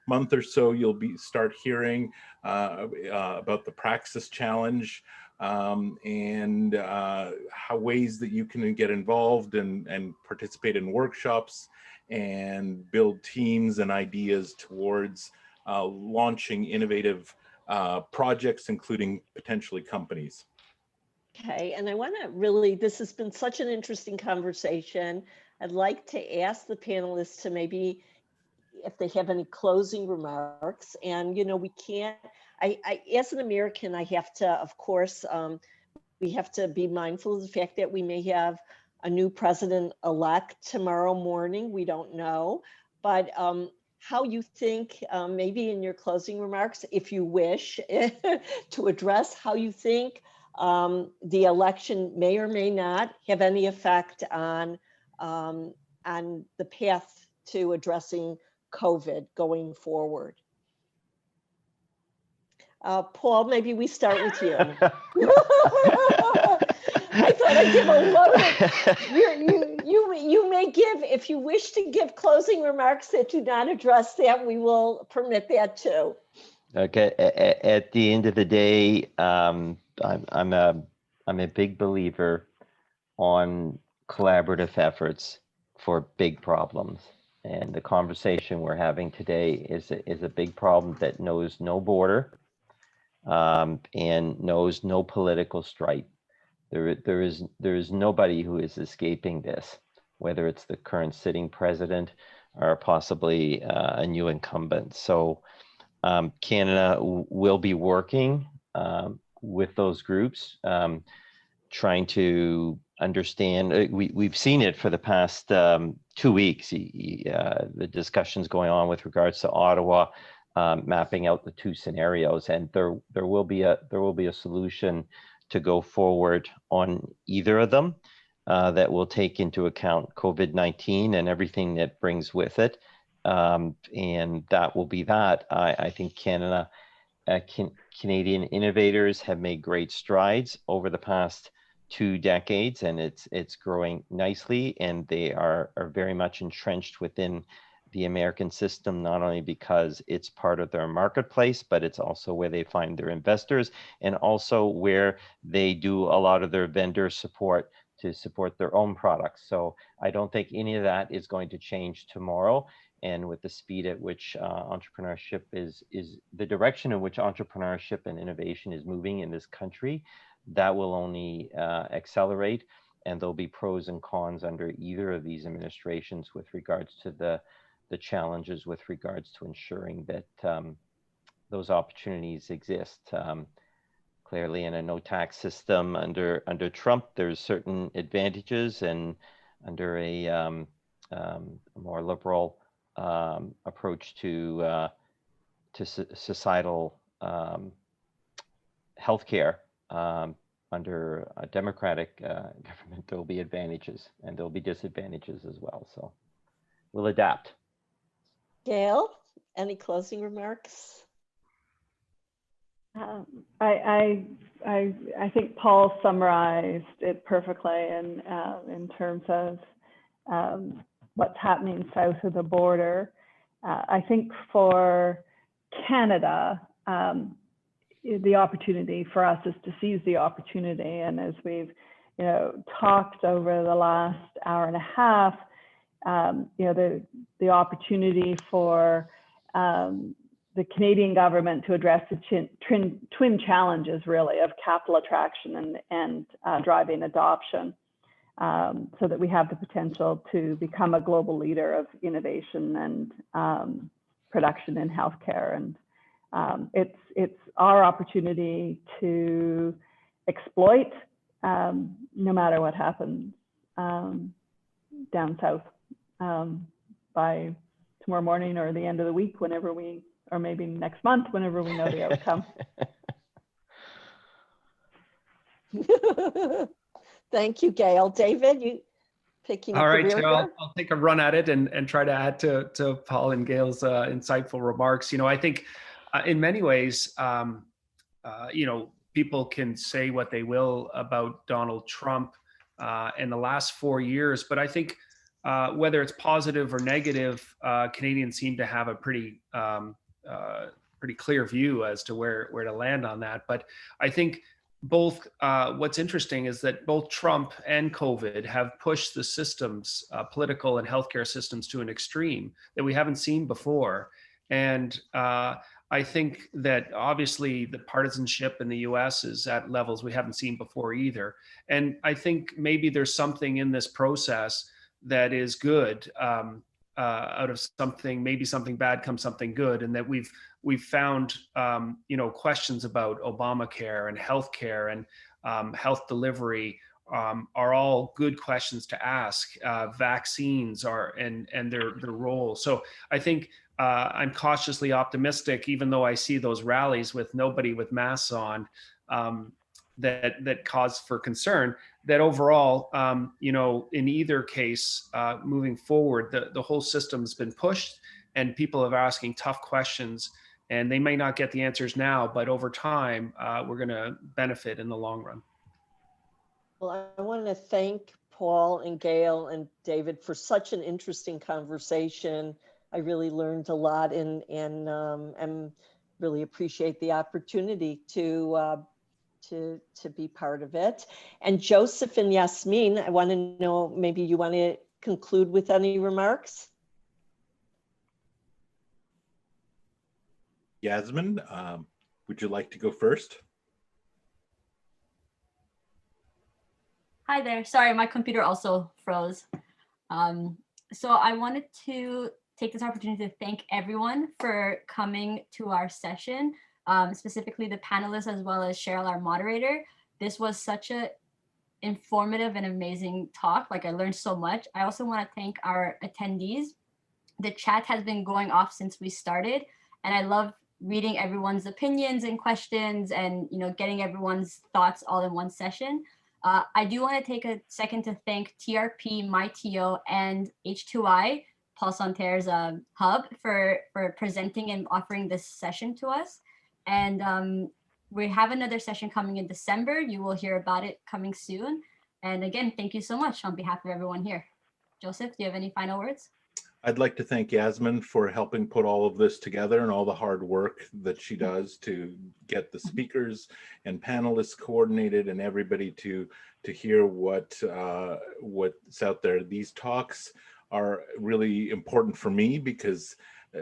month or so, you'll start hearing about the Praxis Challenge, and how ways that you can get involved and participate in workshops and build teams and ideas towards launching innovative projects, including potentially companies. Okay, and I want to really, this has been such an interesting conversation. I'd like to ask the panelists to maybe, if they have any closing remarks. And, you know, we can't, as an American, I have to, of course, we have to be mindful of the fact that we may have a new president-elect tomorrow morning. We don't know. But how you think, maybe in your closing remarks, if you wish, to address how you think the election may or may not have any effect on the path to addressing COVID going forward. Paul, maybe we start with you. I thought I'd give a loaded, you may give, if you wish to give closing remarks that do not address that, we will permit that too. Okay, at the end of the day, I'm a big believer on collaborative efforts for big problems. And the conversation we're having today is a big problem that knows no border and knows no political stripe. There is nobody who is escaping this, whether it's the current sitting president or possibly a new incumbent. So Canada will be working with those groups, trying to understand. We've seen it for the past 2 weeks, the discussions going on with regards to Ottawa, mapping out the two scenarios, and there will be a solution to go forward on either of them that will take into account COVID-19 and everything that brings with it. And that will be that. I think Canadian innovators have made great strides over the past 2 decades, and it's growing nicely, and they are very much entrenched within the American system, not only because it's part of their marketplace, but it's also where they find their investors, and also where they do a lot of their vendor support to support their own products. So I don't think any of that is going to change tomorrow. And with the speed at which entrepreneurship is the direction in which entrepreneurship and innovation is moving in this country, that will only accelerate. And there'll be pros and cons under either of these administrations with regards to the challenges with regards to ensuring that those opportunities exist. Clearly, in a no tax system under Trump, there's certain advantages, and under a more liberal approach to societal healthcare under a democratic government, there'll be advantages and there'll be disadvantages as well. So we'll adapt. Gail, any closing remarks? I think Paul summarized it perfectly in terms of what's happening south of the border. I think for Canada, the opportunity for us is to seize the opportunity. And as we've talked over the last hour and a half, the opportunity for the Canadian government to address the twin challenges, really, of capital attraction and driving adoption. so that we have the potential to become a global leader of innovation and production in healthcare. And it's our opportunity to exploit no matter what happens down south by tomorrow morning or the end of the week, whenever we, or maybe next month, whenever we know the outcome. Thank you, Gail. David, you picking All up right, the rear so here? I'll take a run at it and try to add to Paul and Gail's insightful remarks. You know, I think in many ways, you know, people can say what they will about Donald Trump in the last 4 years, but I think whether it's positive or negative, Canadians seem to have a pretty clear view as to where to land on that. But I think both, what's interesting is that both Trump and COVID have pushed the systems, political and healthcare systems, to an extreme that we haven't seen before. And I think that obviously the partisanship in the US is at levels we haven't seen before either. And I think maybe there's something in this process that is good. Out of something, maybe something bad comes something good, and that we've found you know, questions about Obamacare and healthcare and health delivery are all good questions to ask. Vaccines are and their role. So I think I'm cautiously optimistic, even though I see those rallies with nobody with masks on, that cause for concern, that overall, you know, in either case, moving forward, the whole system's been pushed and people are asking tough questions, and they may not get the answers now, but over time, we're going to benefit in the long run. Well, I want to thank Paul and Gail and David for such an interesting conversation. I really learned a lot and really appreciate the opportunity to be part of it. And Joseph and Yasmin, I want to know, maybe you want to conclude with any remarks? Yasmin, would you like to go first? Hi there. Sorry, my computer also froze. So I wanted to take this opportunity to thank everyone for coming to our session, specifically the panelists as well as Cheryl, our moderator. This was such a informative and amazing talk. Like, I learned so much. I also want to thank our attendees. The chat has been going off since we started, and I love reading everyone's opinions and questions and, you know, getting everyone's thoughts all in one session. I do want to take a second to thank TRP, MyTO, and H2I, Paul Santerre's hub, for presenting and offering this session to us. And we have another session coming in December. You will hear about it coming soon. And again, thank you so much on behalf of everyone here. Joseph, do you have any final words? I'd like to thank Yasmin for helping put all of this together and all the hard work that she does to get the speakers and panelists coordinated and everybody to hear what's out there. These talks are really important for me because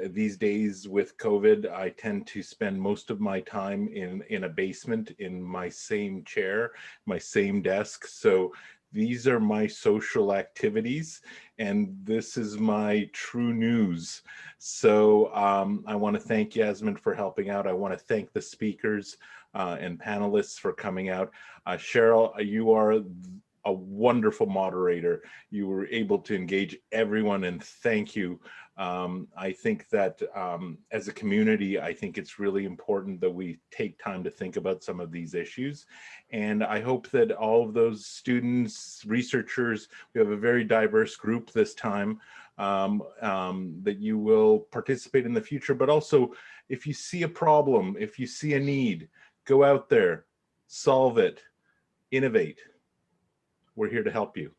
these days with COVID, I tend to spend most of my time in a basement in my same chair, my same desk. So these are my social activities, and this is my true news. So I want to thank Yasmin for helping out. I want to thank the speakers and panelists for coming out. Cheryl, you are a wonderful moderator. You were able to engage everyone, and thank you. I think that as a community, I think it's really important that we take time to think about some of these issues. And I hope that all of those students, researchers, we have a very diverse group this time, that you will participate in the future. But also, if you see a problem, if you see a need, go out there, solve it, innovate. We're here to help you.